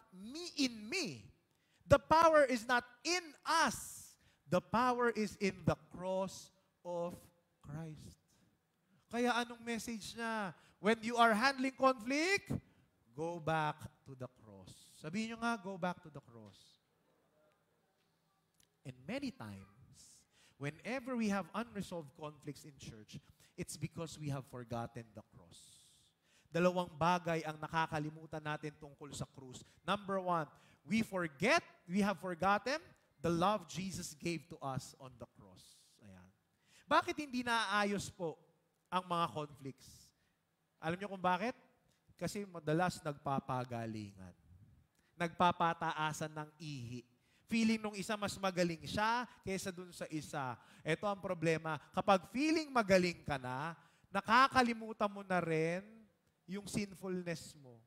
in me. The power is not in us. The power is in the cross of Christ. Kaya anong message niya? When you are handling conflict, go back to the cross. Sabihin nyo nga, go back to the cross. And many times, whenever we have unresolved conflicts in church, it's because we have forgotten the cross. Dalawang bagay ang nakakalimutan natin tungkol sa krus. Number one, we have forgotten the love Jesus gave to us on the cross. Ayan. Bakit hindi naaayos po ang mga conflicts? Alam niyo kung bakit? Kasi madalas nagpapagalingan. Nagpapataasan ng ihi. Feeling nung isa mas magaling siya kaysa dun sa isa. Ito ang problema. Kapag feeling magaling ka na, nakakalimutan mo na rin yung sinfulness mo.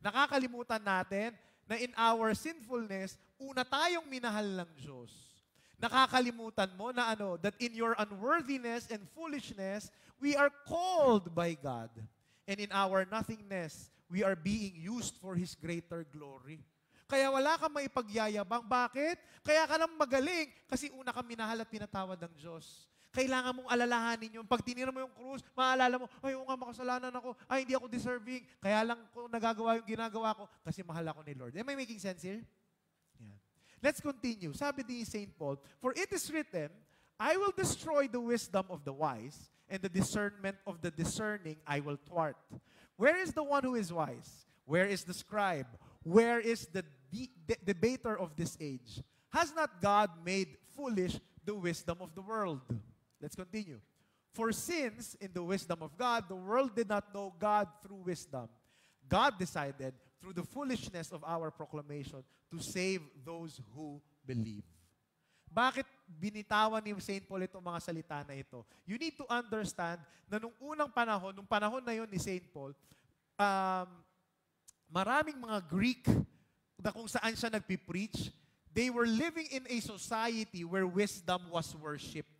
Nakakalimutan natin na in our sinfulness, una tayong minahal ng Diyos. Nakakalimutan mo na that in your unworthiness and foolishness, we are called by God. And in our nothingness, we are being used for His greater glory. Kaya wala kang maipagyayabang. Bakit? Kaya ka lang magaling. Kasi una kang minahal at pinatawad ng Diyos. Kailangan mong alalahanin yun. Pag tinira mo yung krus, maalala mo, ay, oo nga, makasalanan ako. Ay, hindi ako deserving. Kaya lang ko nagagawa yung ginagawa ko kasi mahal ako ni Lord. Am I making sense here? Yeah. Let's continue. Sabi ni St. Paul, for it is written, I will destroy the wisdom of the wise, and the discernment of the discerning I will thwart. Where is the one who is wise? Where is the scribe? Where is the debater of this age? Has not God made foolish the wisdom of the world? Let's continue. For since, in the wisdom of God, the world did not know God through wisdom, God decided, through the foolishness of our proclamation, to save those who believe. Bakit binitawan ni St. Paul itong mga salita na ito? You need to understand na nung unang panahon, nung panahon na yon ni St. Paul, maraming mga Greek na kung saan siya nagpipreach, they were living in a society where wisdom was worshipped.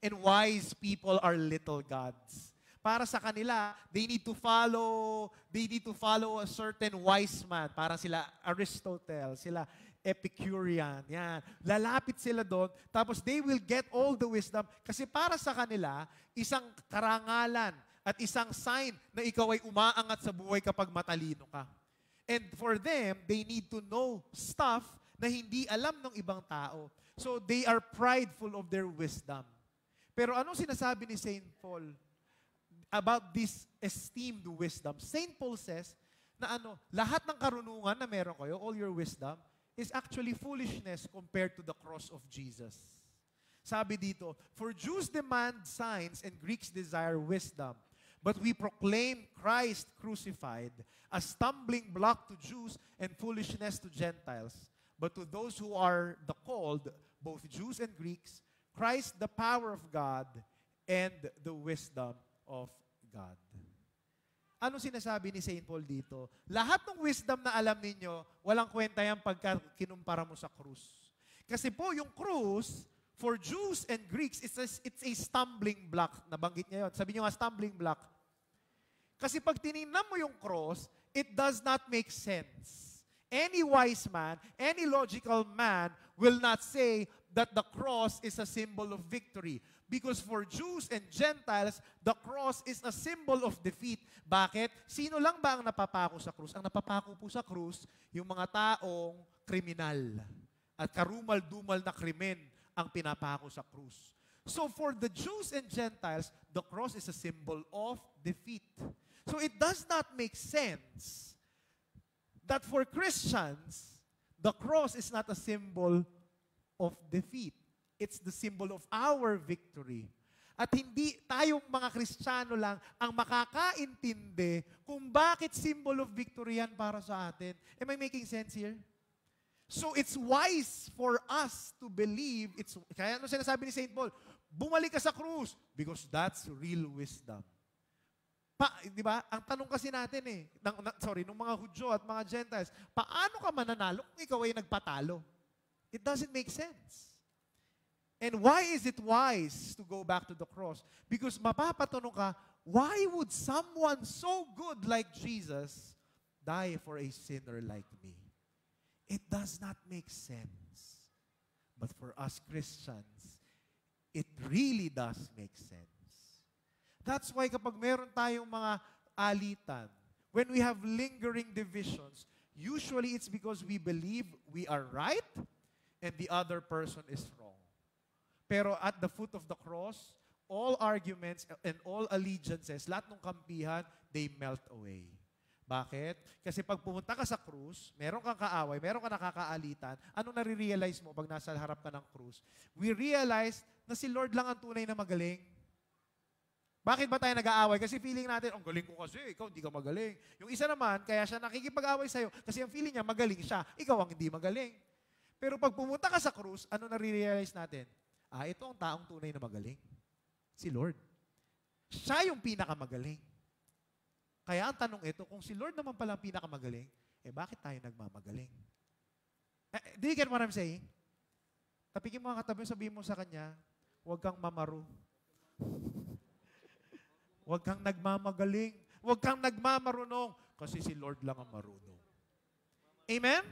And wise people are little gods. Para sa kanila, they need to follow a certain wise man. Para sila Aristotle, sila Epicurean. Yan. Lalapit sila doon, tapos they will get all the wisdom. Kasi para sa kanila, isang karangalan at isang sign na ikaw ay umaangat sa buhay kapag matalino ka. And for them, they need to know stuff na hindi alam ng ibang tao. So they are prideful of their wisdom. Pero anong sinasabi ni St. Paul about this esteemed wisdom? St. Paul says na lahat ng karunungan na meron kayo, all your wisdom, is actually foolishness compared to the cross of Jesus. Sabi dito, for Jews demand signs and Greeks desire wisdom, but we proclaim Christ crucified, a stumbling block to Jews and foolishness to Gentiles. But to those who are the called, both Jews and Greeks, Christ, the power of God, and the wisdom of God. Anong sinasabi ni St. Paul dito? Lahat ng wisdom na alam ninyo, walang kwenta yan pagka kinumpara mo sa krus. Kasi po, yung krus, for Jews and Greeks, it's a stumbling block. Nabanggit niya yun. Sabi niyo nga, stumbling block. Kasi pag tinignan mo yung cross, it does not make sense. Any wise man, any logical man will not say that the cross is a symbol of victory. Because for Jews and Gentiles, the cross is a symbol of defeat. Bakit? Sino lang ba ang napapako sa krus? Ang napapako po sa krus, yung mga taong kriminal. At karumal-dumal na krimen ang pinapako sa krus. So for the Jews and Gentiles, the cross is a symbol of defeat. So it does not make sense that for Christians, the cross is not a symbol of defeat. It's the symbol of our victory. At hindi tayong mga Kristiyano lang ang makakaintindi kung bakit symbol of victory yan para sa atin. Am I making sense here? So it's wise for us to believe, kaya ano sinasabi ni St. Paul? Bumalik ka sa krus because that's real wisdom. Di ba? Ang tanong kasi natin nung mga Hudyo at mga Gentiles, paano ka mananalo kung ikaw ay nagpatalo? It doesn't make sense. And why is it wise to go back to the cross? Because mapapatanong ka, why would someone so good like Jesus die for a sinner like me? It does not make sense. But for us Christians, it really does make sense. That's why kapag meron tayong mga alitan, when we have lingering divisions, usually it's because we believe we are right and the other person is wrong. Pero at the foot of the cross, all arguments and all allegiances, lahat ng kampihan, they melt away. Bakit? Kasi pag pumunta ka sa krus, meron kang kaaway, meron kang nakakaalitan, ano nare-realize mo pag nasa harap ka ng krus? We realize na si Lord lang ang tunay na magaling. Bakit ba tayo nag-aaway? Kasi feeling natin, ang galing ko kasi, ikaw hindi ka magaling. Yung isa naman, kaya siya nakikipag-away sa'yo kasi ang feeling niya magaling siya, ikaw ang hindi magaling. Pero pag pumunta ka sa krus, ano nare-realize natin? Ito ang taong tunay na magaling. Si Lord. Siya yung pinakamagaling. Kaya ang tanong ito, kung si Lord naman pala ang pinakamagaling, bakit tayo nagmamagaling? Do you get what I'm saying? Tapikin mo ang katabi, sabihin mo sa kanya, huwag kang mamaru. Huwag kang nagmamagaling. Huwag kang nagmamarunong. Kasi si Lord lang ang marunong. Amen?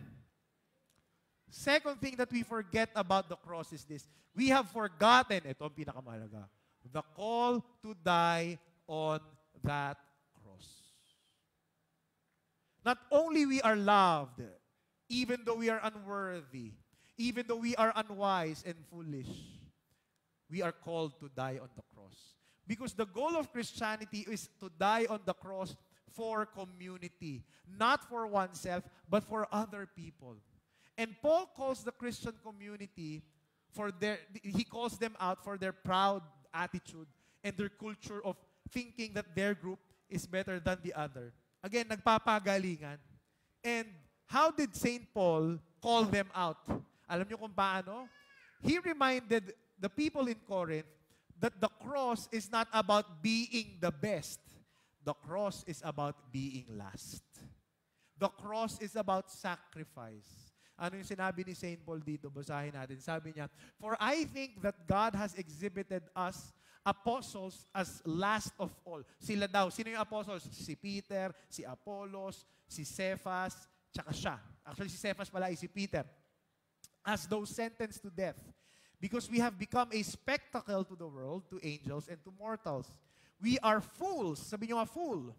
Second thing that we forget about the cross is this. We have forgotten, ito ang pinakamahalaga, the call to die on that cross. Not only we are loved, even though we are unworthy, even though we are unwise and foolish, we are called to die on the cross. Because the goal of Christianity is to die on the cross for community. Not for oneself, but for other people. And Paul calls the Christian community he calls them out for their proud attitude and their culture of thinking that their group is better than the other. Again, nagpapagalingan. And how did St. Paul call them out? Alam niyo kung paano? He reminded the people in Corinth that the cross is not about being the best. The cross is about being last. The cross is about sacrifice. Ano yung sinabi ni St. Paul dito? Basahin natin. Sabi niya, "For I think that God has exhibited us apostles as last of all." Sila daw. Sino yung apostles? Si Peter, si Apollos, si Cephas, tsaka siya. Actually, si Cephas pala ay si Peter. As those sentenced to death. Because we have become a spectacle to the world, to angels, and to mortals. We are fools. Sabi niyo nga, fool.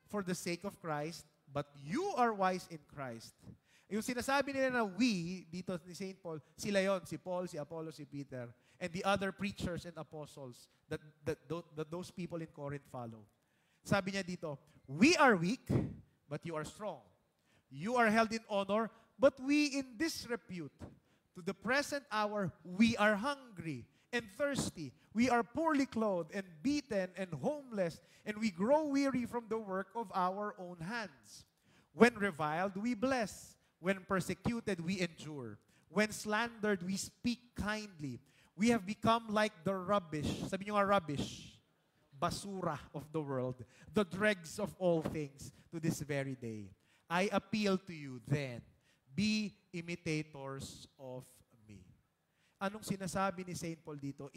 For the sake of Christ, but you are wise in Christ. Yung sinasabi nila na we, dito ni St. Paul, sila yon, si Paul, si Apollo, si Peter, and the other preachers and apostles that those people in Corinth follow. Sabi niya dito, we are weak, but you are strong. You are held in honor, but we in disrepute. To the present hour, we are hungry and thirsty. We are poorly clothed and beaten and homeless, and we grow weary from the work of our own hands. When reviled, we bless. When persecuted, we endure. When slandered, we speak kindly. We have become like the rubbish. Sabi niyo nga rubbish. Basura of the world. The dregs of all things to this very day. I appeal to you then. Be imitators of me. Anong sinasabi ni St. Paul dito?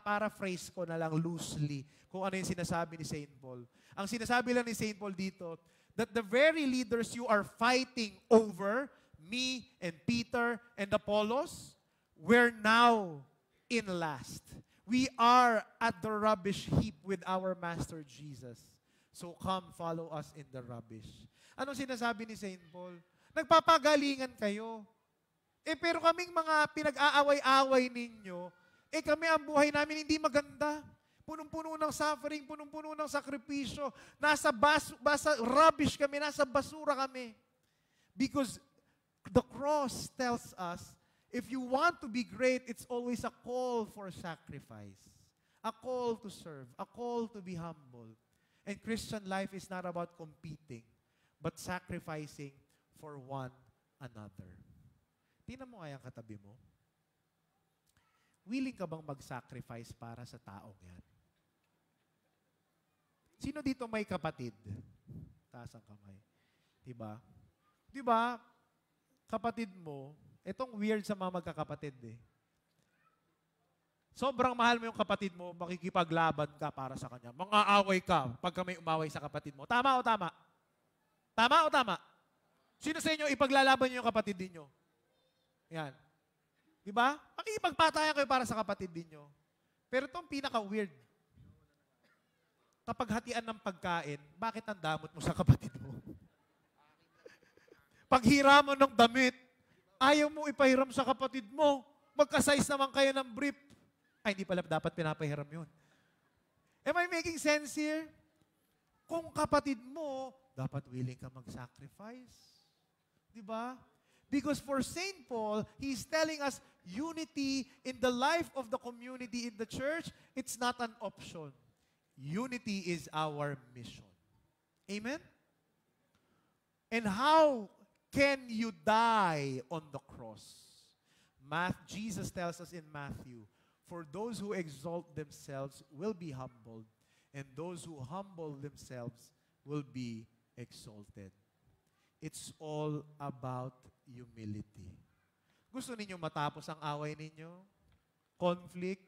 Paraphrase ko na lang loosely kung ano yung sinasabi ni St. Paul. Ang sinasabi lang ni St. Paul dito, that the very leaders you are fighting over, me and Peter and Apollos, we're now in last. We are at the rubbish heap with our Master Jesus. So come, follow us in the rubbish. Anong sinasabi ni St. Paul? Nagpapagalingan kayo. Pero kaming mga pinag-aaway-away ninyo, kami ang buhay namin hindi maganda. Punong-puno ng suffering, punong-puno ng sakripisyo. Nasa rubbish kami, nasa basura kami. Because the cross tells us, if you want to be great, it's always a call for sacrifice. A call to serve. A call to be humble. And Christian life is not about competing, but sacrificing for one another. Tingnan mo kaya ang katabi mo. Willing ka bang mag-sacrifice para sa taong yan? Sino dito may kapatid? Taas ang kamay. Diba? Diba? Kapatid mo, itong weird sa mga magkakapatid eh. Sobrang mahal mo yung kapatid mo, makikipaglaban ka para sa kanya. Mang-aaway ka pagka may umaway sa kapatid mo. Tama o tama? Tama o tama? Sino sa inyo ipaglalaban niyo yung kapatid ninyo? Yan. Diba? Makikipagpatayan kayo para sa kapatid ninyo. Pero itong pinaka-weird. Kapag hatian ng pagkain, bakit ang damot mo sa kapatid mo? Paghira mo ng damit, ayaw mo ipahiram sa kapatid mo. Magka-size naman kayo ng brief. Ay, hindi pala dapat pinapahiram yun. Am I making sense here? Kung kapatid mo, dapat willing ka mag-sacrifice. Di ba? Because for St. Paul, he's telling us unity in the life of the community in the church, it's not an option. Unity is our mission. Amen? And how can you die on the cross? Jesus tells us in Matthew, for those who exalt themselves will be humbled, and those who humble themselves will be exalted. It's all about humility. Gusto ninyo matapos ang away ninyo? Conflict?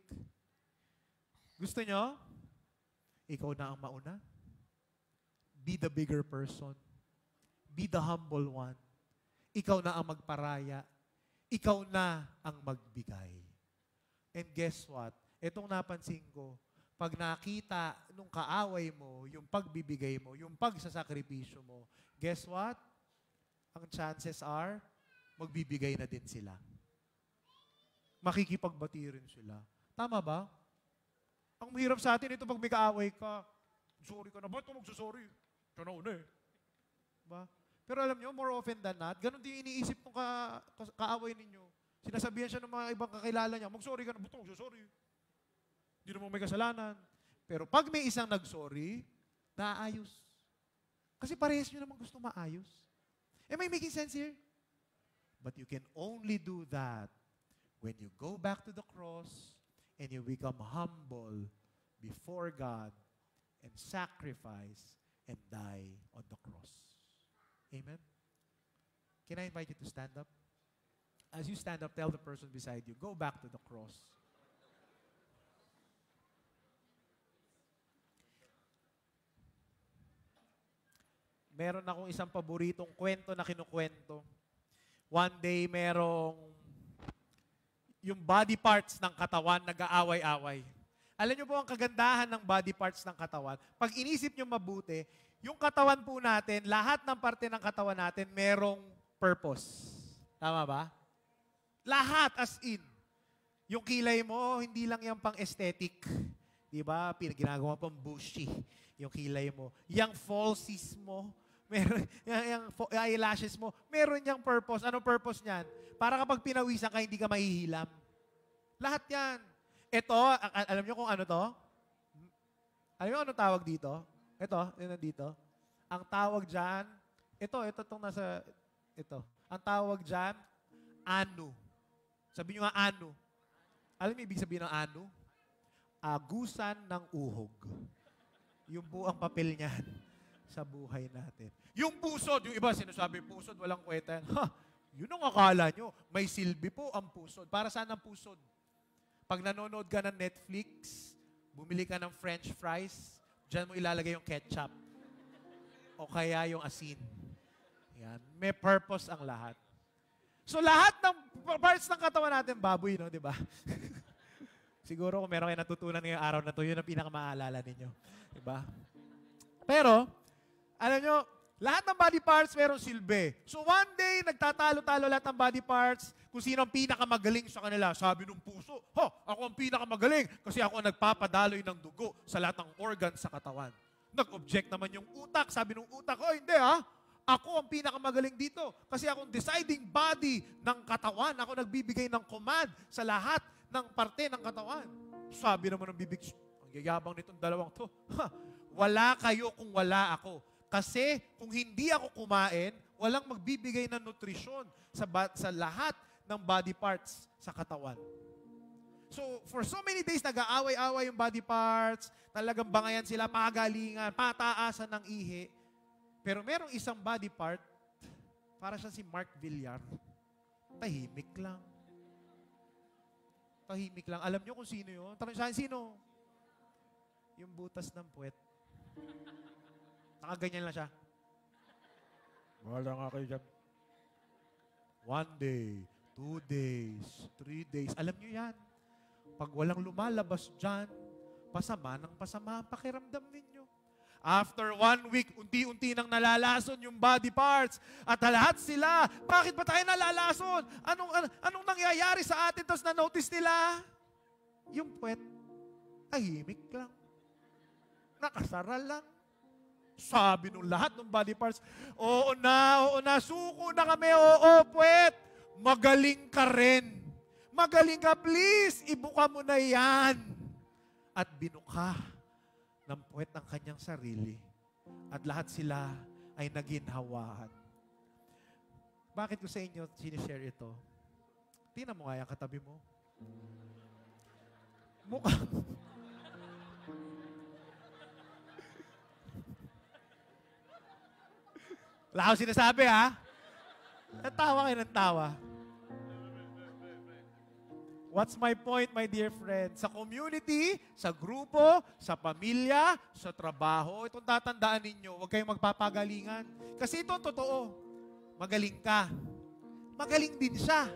Gusto nyo? Ikaw na ang mauna? Be the bigger person. Be the humble one. Ikaw na ang magparaya. Ikaw na ang magbigay. And guess what? Itong napansin ko, pag nakita nung kaaway mo, yung pagbibigay mo, yung pagsasakripisyo mo, guess what? Ang chances are, magbibigay na din sila. Makikipagbati rin sila. Tama ba? Ang mahirap sa atin ito pag may kaaway ka, sorry ka na, ba't ka magsasorry? Siya na una eh. Diba? Pero alam nyo, more often than not, ganun din iniisip ng kaaway ninyo. Sinasabihan siya ng mga ibang kakilala niya, mag-sorry ka na, ba't ka magsasorry? Hindi naman may kasalanan. Pero pag may isang nag-sorry, naayos. Kasi parehas nyo naman gusto maayos. Am I making sense here? But you can only do that when you go back to the cross and you become humble before God and sacrifice and die on the cross. Amen? Can I invite you to stand up? As you stand up, tell the person beside you, go back to the cross. Meron akong isang paboritong kwento na kinukwento. One day, merong yung body parts ng katawan nag-aaway-away. Alam niyo po ang kagandahan ng body parts ng katawan? Pag inisip niyo mabuti, yung katawan po natin, lahat ng parte ng katawan natin, merong purpose. Tama ba? Lahat as in. Yung kilay mo, hindi lang yan pang aesthetic. Di ba? Ginagawa pang bushy. Yung kilay mo. Yung falsies mo, meron, yung eyelashes mo, meron yung purpose. Anong purpose niyan? Para kapag pinawisan ka, hindi ka mahihilam. Lahat yan. Ito, alam niyo kung ano to? Alam niyo ano tawag dito? Ito, yun nandito. Ang tawag dyan, ito itong nasa, ito. Ang tawag dyan, ano. Sabi niyo nga ano. Alam niyo ibig sabihin ng ano? Agusan ng uhog. Yung po ang papel niyan sa buhay natin. Yung pusod, yung iba sinasabi, pusod, walang kwenta. Ha, yun ang akala nyo. May silbi po ang pusod. Para saan ang pusod? Pag nanonood ka ng Netflix, bumili ka ng French fries, dyan mo ilalagay yung ketchup. O kaya yung asin. Yan. May purpose ang lahat. So lahat ng parts ng katawan natin, baboy, no? Di ba? Siguro kung meron kayo natutunan ngayong araw na to, yun ang pinakamaalala ninyo. Di ba? Pero, alam nyo, lahat ng body parts meron silbi. So one day, nagtatalo-talo lahat ng body parts kung sino ang pinakamagaling sa kanila. Sabi nung puso, ako ang pinakamagaling kasi ako ang nagpapadaloy ng dugo sa lahat ng organ sa katawan. Nag-object naman yung utak. Sabi nung utak, hindi ako ang pinakamagaling dito kasi ako ang deciding body ng katawan. Ako nagbibigay ng command sa lahat ng parte ng katawan. Sabi naman ng bibig, ang yayabang nitong dalawang to, wala kayo kung wala ako. Kasi kung hindi ako kumain, walang magbibigay ng nutrisyon sa lahat ng body parts sa katawan. So, for so many days, nag-aaway-away yung body parts, talagang bangayan sila, pagalingan, pataasan ng ihi. Pero merong isang body part, para siya si Mark Villar, tahimik lang. Tahimik lang. Alam nyo kung sino yun? Tanong siya, sino? Yung butas ng puwet. Nakaganyan lang siya. Wala nga kayo dyan. 1 day, 2 days, 3 days. Alam nyo yan. Pag walang lumalabas dyan, pasama ng pasama ang pakiramdam ninyo. After 1 week, unti-unti nang nalalason yung body parts. At lahat sila, bakit ba tayo nalalason? Anong nangyayari sa atin? Tapos na-notice nila, yung puwet, tahimik lang. Nakasara lang. Sabi nung lahat ng body parts, oo na, suko na kami, oo, puwet. Magaling ka rin. Magaling ka, please, ibuka mo na yan. At binuka ng puwet ng kanyang sarili. At lahat sila ay naginhawahan. Bakit ko sa inyo sinishare ito? Tingnan mo nga yung katabi mo. Mukhang... Wala akong sinasabi, ha? Natawa kayo ng tawa. What's my point, my dear friend? Sa community, sa grupo, sa pamilya, sa trabaho, itong tatandaan ninyo, huwag kayong magpapagalingan. Kasi ito, totoo. Magaling ka. Magaling din siya.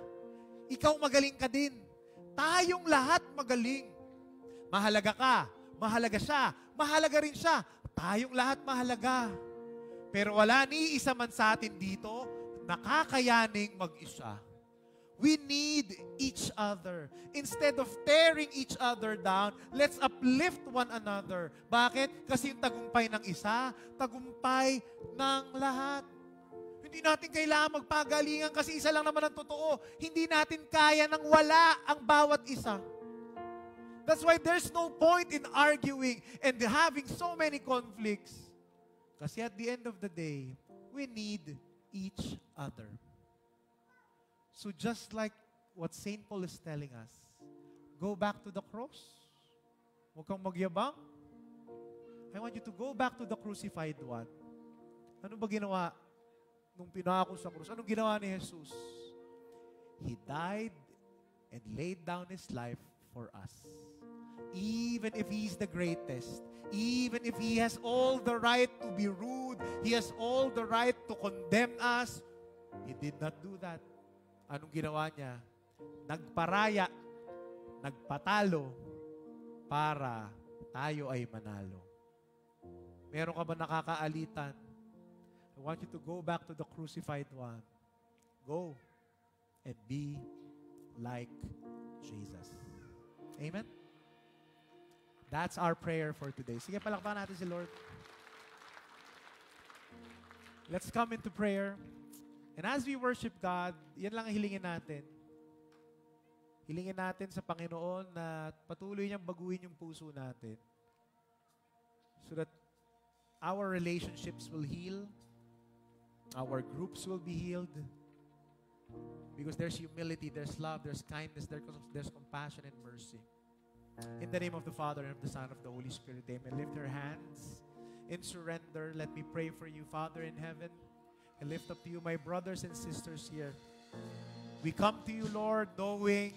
Ikaw magaling ka din. Tayong lahat magaling. Mahalaga ka. Mahalaga siya. Mahalaga rin siya. Tayong lahat mahalaga. Pero wala ni isa man sa atin dito nakakayaning mag-isa. We need each other. Instead of tearing each other down, let's uplift one another. Bakit? Kasi yung tagumpay ng isa, tagumpay ng lahat. Hindi natin kailangan magpagalingan kasi isa lang naman ang totoo. Hindi natin kaya nang wala ang bawat isa. That's why there's no point in arguing and having so many conflicts. Kasi at the end of the day, we need each other. So just like what St. Paul is telling us, go back to the cross. Huwag kang magyabang. I want you to go back to the crucified one. Ano ba ginawa nung pinako sa krus? Anong ginawa ni Jesus? He died and laid down His life for us. Even if He's the greatest, even if He has all the right to be rude, He has all the right to condemn us, He did not do that. Anong ginawa niya? Nagparaya, nagpatalo, para tayo ay manalo. Meron ka ba nakakaalitan? I want you to go back to the crucified one. Go and be like Jesus. Amen? That's our prayer for today. Sige, palakpakan natin si Lord. Let's come into prayer. And as we worship God, yan lang ang hilingin natin. Hilingin natin sa Panginoon na patuloy niyang baguhin yung puso natin. So that our relationships will heal, our groups will be healed, because there's humility, there's love, there's kindness, there's compassion and mercy. In the name of the Father, and of the Son, and of the Holy Spirit, amen. Lift your hands in surrender. Let me pray for you, Father in heaven. I lift up to you my brothers and sisters here. We come to you, Lord, knowing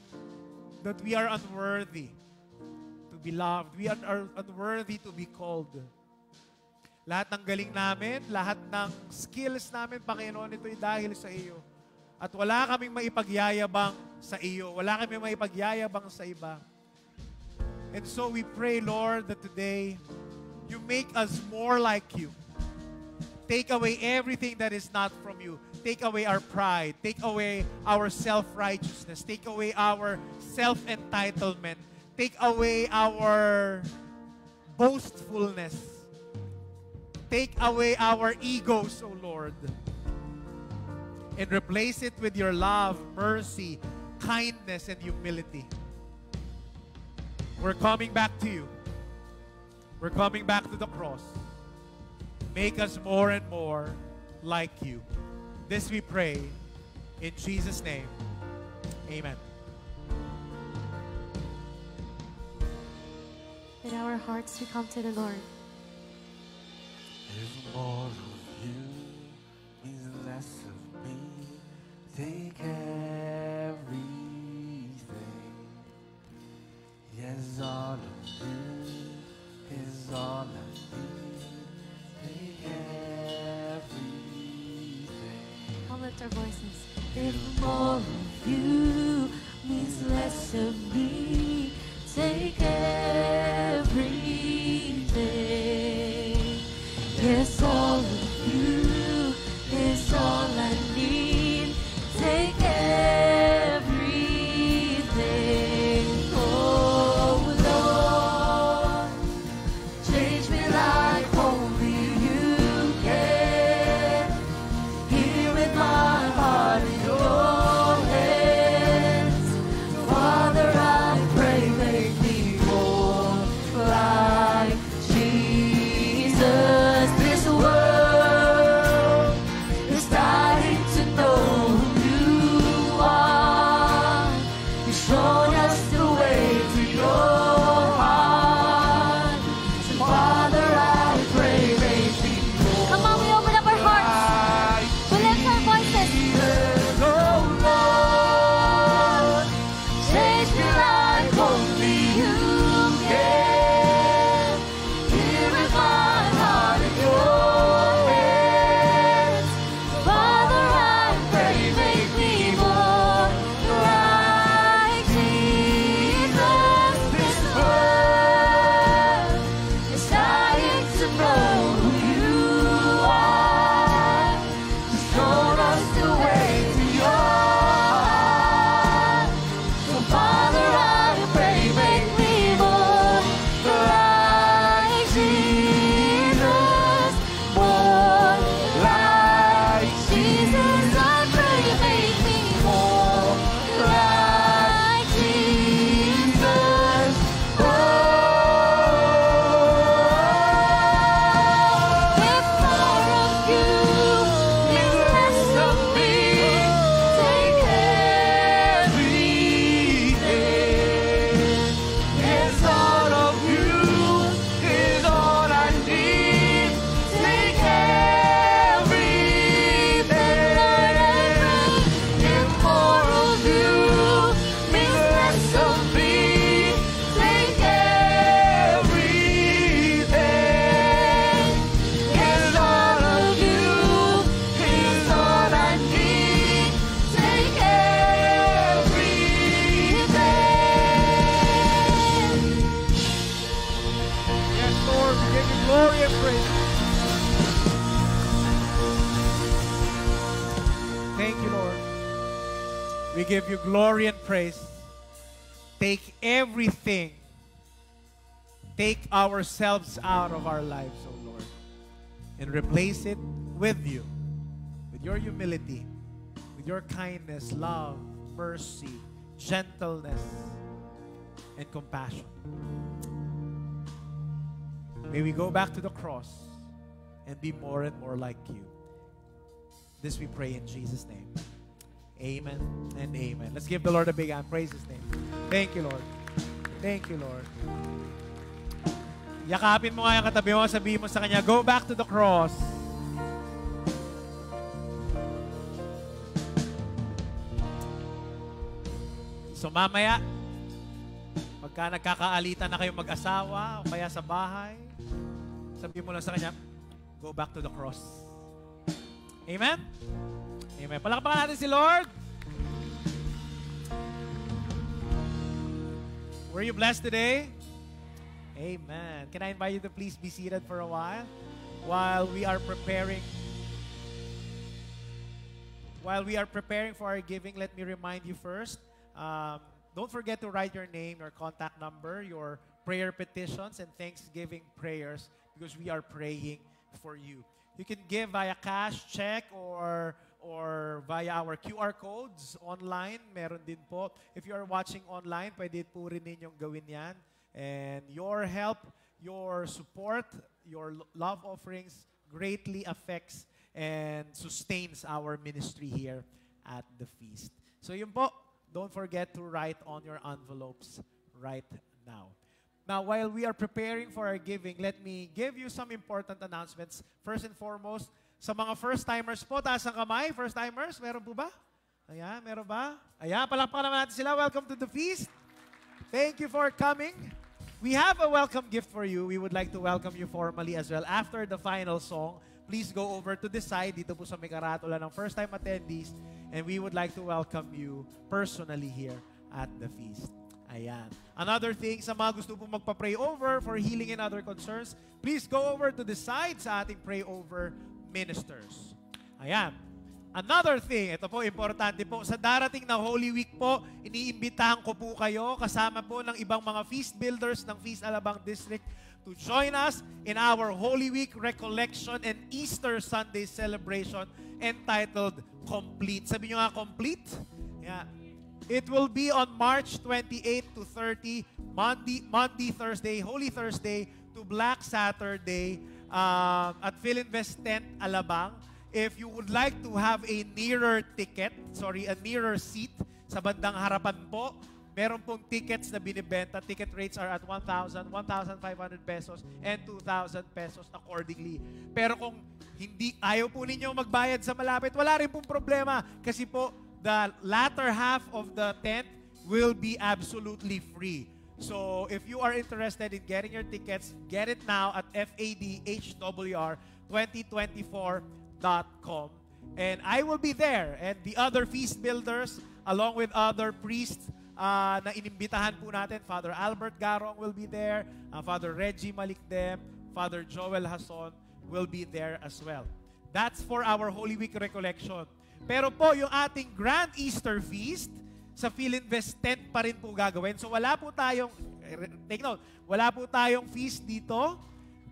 that we are unworthy to be loved. We are unworthy to be called. Lahat ng galing namin, lahat ng skills namin, Panginoon, ito'y dahil sa iyo. At wala kaming maipagyayabang sa iyo. Wala kaming maipagyayabang sa iba. And so we pray, Lord, that today, you make us more like you. Take away everything that is not from you. Take away our pride. Take away our self-righteousness. Take away our self-entitlement. Take away our boastfulness. Take away our egos, O Lord. And replace it with your love, mercy, kindness, and humility. We're coming back to you. We're coming back to the cross. Make us more and more like you. This we pray in Jesus' name. Amen.
With our hearts, we come to the Lord.
If more of you means less of me, take everything. Yes, all of you is all I need. Take everything.
I'll lift our voices.
If more of you means less of me, show just the way to your heart. So Father, I pray, make me more.
Come on, we open up our hearts. We lift our voices.
Oh Lord, change me like only you can. Here is my heart in your hands. Father, I pray, make me more like Jesus. This world is dying to know who you are. Just show us the way to your heart. So Father, I pray, make me more like Jesus. More like Jesus. I pray, make me more like Jesus. Oh, if more of you is less of me, take everything. Yes, all of you is all I need. Take everything. If more of you is less of me, take everything. Yes, all of you is all I need. Take everything.
Yes, Lord, we give you glory and praise. Thank you, Lord. We give you glory and praise. Take everything. Take ourselves out of our lives, oh Lord, and replace it with you, with your humility, with your kindness, love, mercy, gentleness, and compassion. May we go back to the cross and be more and more like you. This we pray in Jesus' name. Amen and amen. Let's give the Lord a big hand. Praise His name. Thank you, Lord. Thank you, Lord. Yakapin mo nga yung katabi mo, sabihin mo sa kanya, go back to the cross. So mamaya, pagka nagkakaalitan na kayong mag-asawa o kaya sa bahay, sabihin mo lang sa kanya, go back to the cross. Amen? Amen. Palakpakan natin si Lord. Were you blessed today? Amen. Can I invite you to please be seated for a while we are preparing for our giving? Let me remind you first. Don't forget to write your name, your contact number, your prayer petitions, and thanksgiving prayers because we are praying for you. You can give via cash, check, or via our QR codes online. Meron din po. If you are watching online, pwede po rin ninyong gawin yan. And your help, your support, your love offerings greatly affects and sustains our ministry here at the feast. So yun po, don't forget to write on your envelopes right now. Now, while we are preparing for our giving, let me give you some important announcements. First and foremost, sa mga first-timers po, taas ang kamay. First-timers, meron po ba? Ayan, meron ba? Ayan, palakpakan naman natin sila. Welcome to the feast. Thank you for coming. We have a welcome gift for you. We would like to welcome you formally as well. After the final song, please go over to the side, dito po sa may karatula ng first-time attendees, and we would like to welcome you personally here at the feast. Ayan. Another thing, sa mga gusto po magpa-pray over for healing and other concerns, please go over to the side sa ating pray over ministers. Ayan. Another thing, ito po, importante po, sa darating na Holy Week po, iniimbitahan ko po kayo, kasama po ng ibang mga feast builders ng Feast Alabang District to join us in our Holy Week Recollection and Easter Sunday celebration entitled Complete. Sabi nyo nga, Complete? Yeah. It will be on March 28 to 30, Monday, Thursday, Holy Thursday to Black Saturday at Philinvest Tent, Alabang. If you would like to have a nearer seat sa bandang harapan po, meron pong tickets na binibenta. Ticket rates are at 1,000, 1,500 pesos, and 2,000 pesos accordingly. Pero kung ayaw po ninyo magbayad sa malapit, wala rin pong problema. Kasi po, the latter half of the tent will be absolutely free. So, if you are interested in getting your tickets, get it now at fadhwr2024.com. And I will be there. And the other feast builders, along with other priests, na inimbitahan po natin. Father Albert Garong will be there. Father Reggie Malikdem, Father Joel Hason will be there as well. That's for our Holy Week recollection. Pero po, yung ating Grand Easter Feast, sa Philinvest tent pa rin po gagawin. So wala po tayong, take note, wala po tayong feast dito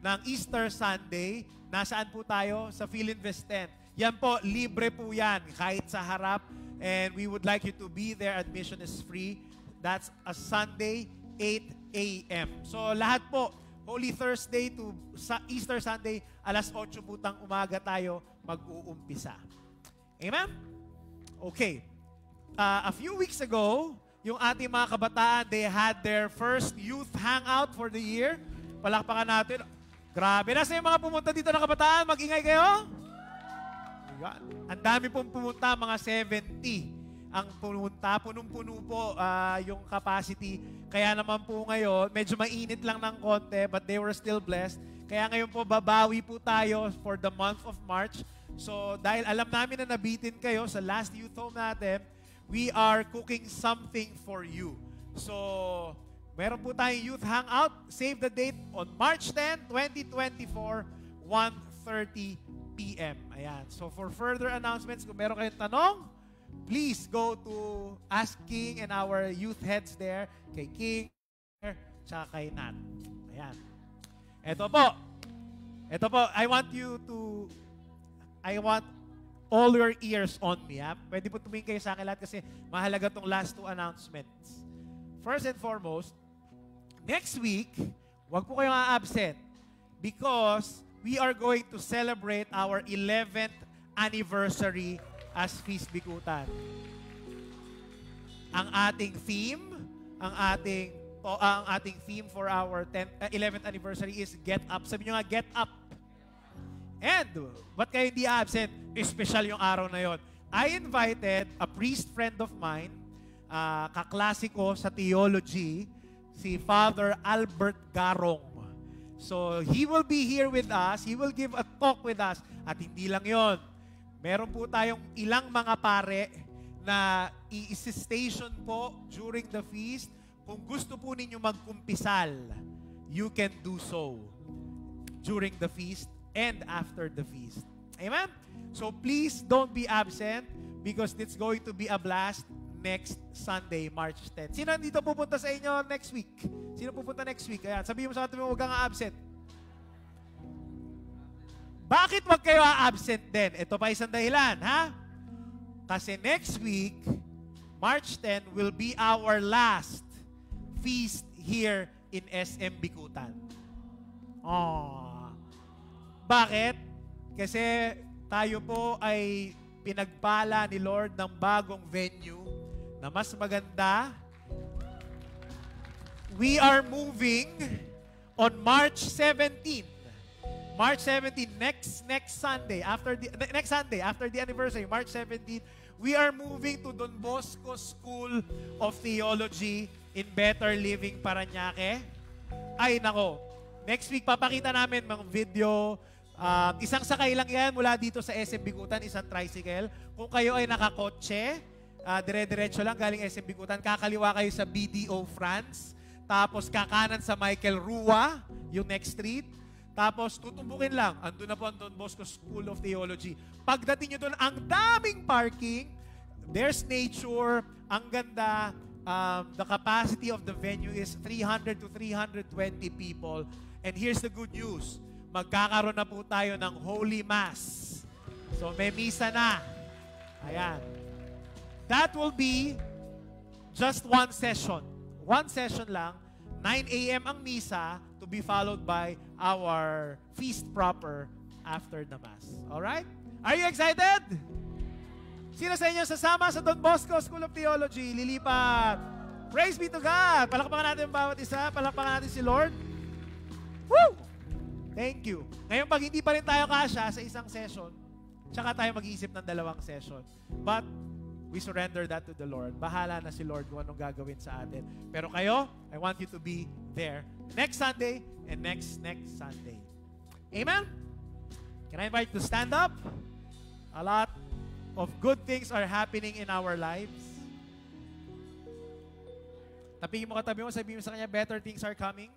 ng Easter Sunday. Nasaan po tayo? Sa Philinvest tent. Yan po, libre po yan, kahit sa harap. And we would like you to be there. Admission is free. That's a Sunday, 8 a.m. So lahat po, Holy Thursday to Easter Sunday, alas 8 putang umaga tayo mag-uumpisa. Amen? Okay. A few weeks ago, yung ating mga kabataan, they had their first youth hangout for the year. Palakpakan natin. Grabe. Nasa yung mga pumunta dito na kabataan? Mag-ingay kayo? Ang dami pong pumunta, mga 70 ang pumunta. Punong-puno po yung capacity. Kaya naman po ngayon, medyo mainit lang ng konti, but they were still blessed. Kaya ngayon po, babawi po tayo for the month of March. So, dahil alam namin na nabitin kayo sa last youth home natin, we are cooking something for you. So, meron po tayong youth hangout. Save the date on March 10, 2024, 1:30 p.m. Ayan. So for further announcements, kung meron kayong tanong, please go to Ask King and our youth heads there, kay King, tsaka kay Nat. Ayan. Ito po, I want all your ears on me. Ha? Pwede po tumingin kayo sa akin lahat kasi mahalaga tong last two announcements. First and foremost, next week, wag po kayong a-absent because we are going to celebrate our 11th anniversary as Feast Bikutan. Ang ating theme for our 11th anniversary is Get Up. Sabi nyo nga, Get Up. And, ba't kayo hindi absent? Special yung araw na yon. I invited a priest friend of mine, kaklasiko sa theology, si Father Albert Garong. So, he will be here with us. He will give a talk with us. At hindi lang yon. Meron po tayong ilang mga pare na i-station po during the feast. Kung gusto po ninyo magkumpisal, you can do so during the feast and after the feast. Amen? So, please don't be absent because it's going to be a blast next Sunday, March 10. Sino dito pupunta sa inyo next week? Sino pupunta next week? Ayan, sabihin mo sa atin, huwag kang absent. Bakit wag kayo absent din? Ito pa isang dahilan, ha? Kasi next week, March 10, will be our last feast here in SM Bikutan. Oh. Bakit? Kasi tayo po ay pinagpala ni Lord ng bagong venue na mas maganda. We are moving on March 17. March 17, next Sunday, after the anniversary, March 17, we are moving to Don Bosco School of Theology in Better Living, Parañaque. Ay, nako. Next week, papakita namin mga video. Isang sakay lang yan mula dito sa SM Bikutan, isang tricycle. Kung kayo ay nakakotse, dire-diretso lang galing SM Bikutan, kakaliwa kayo sa BDO France, tapos kakanan sa Michael Rua, yung next street. Tapos, tutumbukin lang. Andun na po ang Don Bosco School of Theology. Pagdating nyo doon, ang daming parking. There's nature. Ang ganda. The capacity of the venue is 300 to 320 people. And here's the good news. Magkakaroon na po tayo ng Holy Mass. So, may misa na. Ayan. That will be just one session. One session lang. 9 a.m. ang misa to be followed by our feast proper after the Mass. Alright? Are you excited? Sino sa inyo sasama sa Don Bosco School of Theology? Lilipat. Praise be to God! Palakpakan natin ang bawat isa. Palakpakan natin si Lord. Woo! Thank you. Ngayon, pag hindi pa rin tayo kasya sa isang session, tsaka tayo mag-iisip ng dalawang session. But, we surrender that to the Lord. Bahala na si Lord kung anong gagawin sa atin. Pero kayo, I want you to be there next Sunday and next Sunday. Amen? Can I invite you to stand up? A lot of good things are happening in our lives. Tapihin mo katabi mo, sabihin mo sa kanya, better things are coming.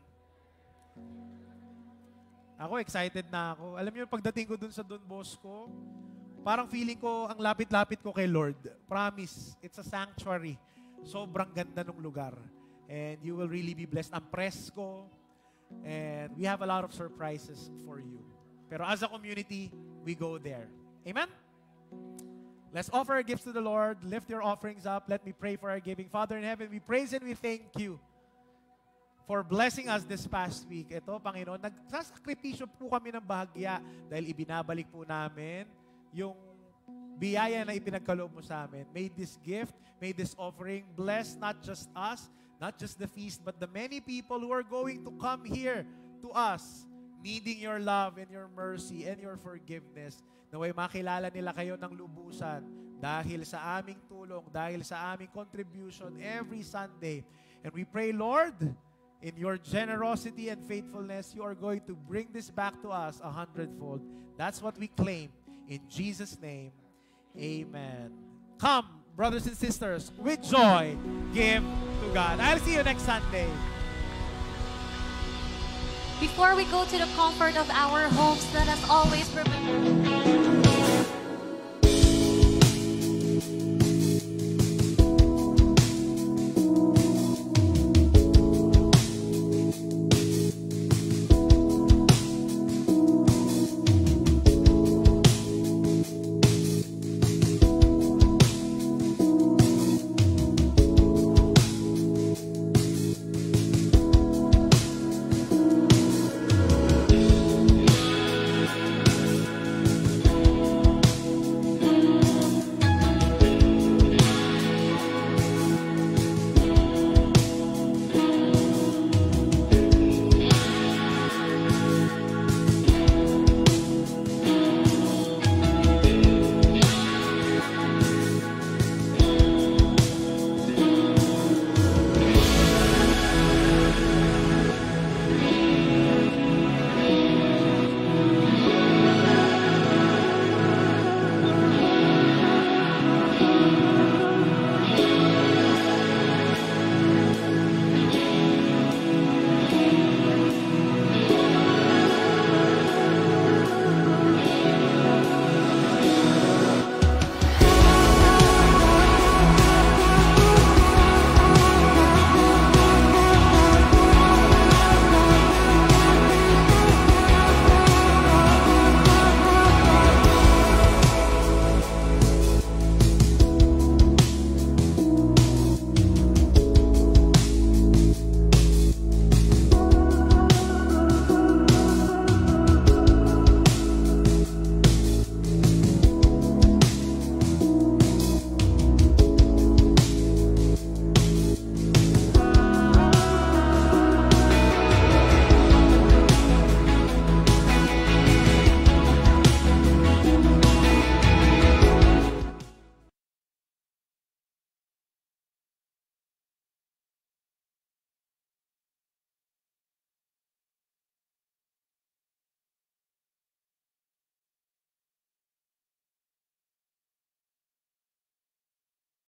Ako, excited na ako. Alam niyo, pagdating ko dun sa Don Bosco, parang feeling ko, ang lapit-lapit ko kay Lord. Promise, it's a sanctuary. Sobrang ganda ng lugar. And you will really be blessed. Ang presko. And we have a lot of surprises for you. Pero as a community, we go there. Amen? Let's offer our gifts to the Lord. Lift your offerings up. Let me pray for our giving. Father in heaven, we praise and we thank you for blessing us this past week. Ito, Panginoon, nagsasakripisyo po kami ng bahagya dahil ibinabalik po namin yung biyaya na ipinagkaloob mo sa amin. May this gift, may this offering bless not just us, not just the feast, but the many people who are going to come here to us, needing your love and your mercy and your forgiveness. Naway makilala nila kayo ng lubusan dahil sa aming tulong, dahil sa aming contribution every Sunday. And we pray, Lord, in your generosity and faithfulness, you are going to bring this back to us 100-fold. That's what we claim. In Jesus' name, amen. Come, brothers and sisters, with joy, give to God. I'll see you next Sunday.
Before we go to the comfort of our homes, let us always remember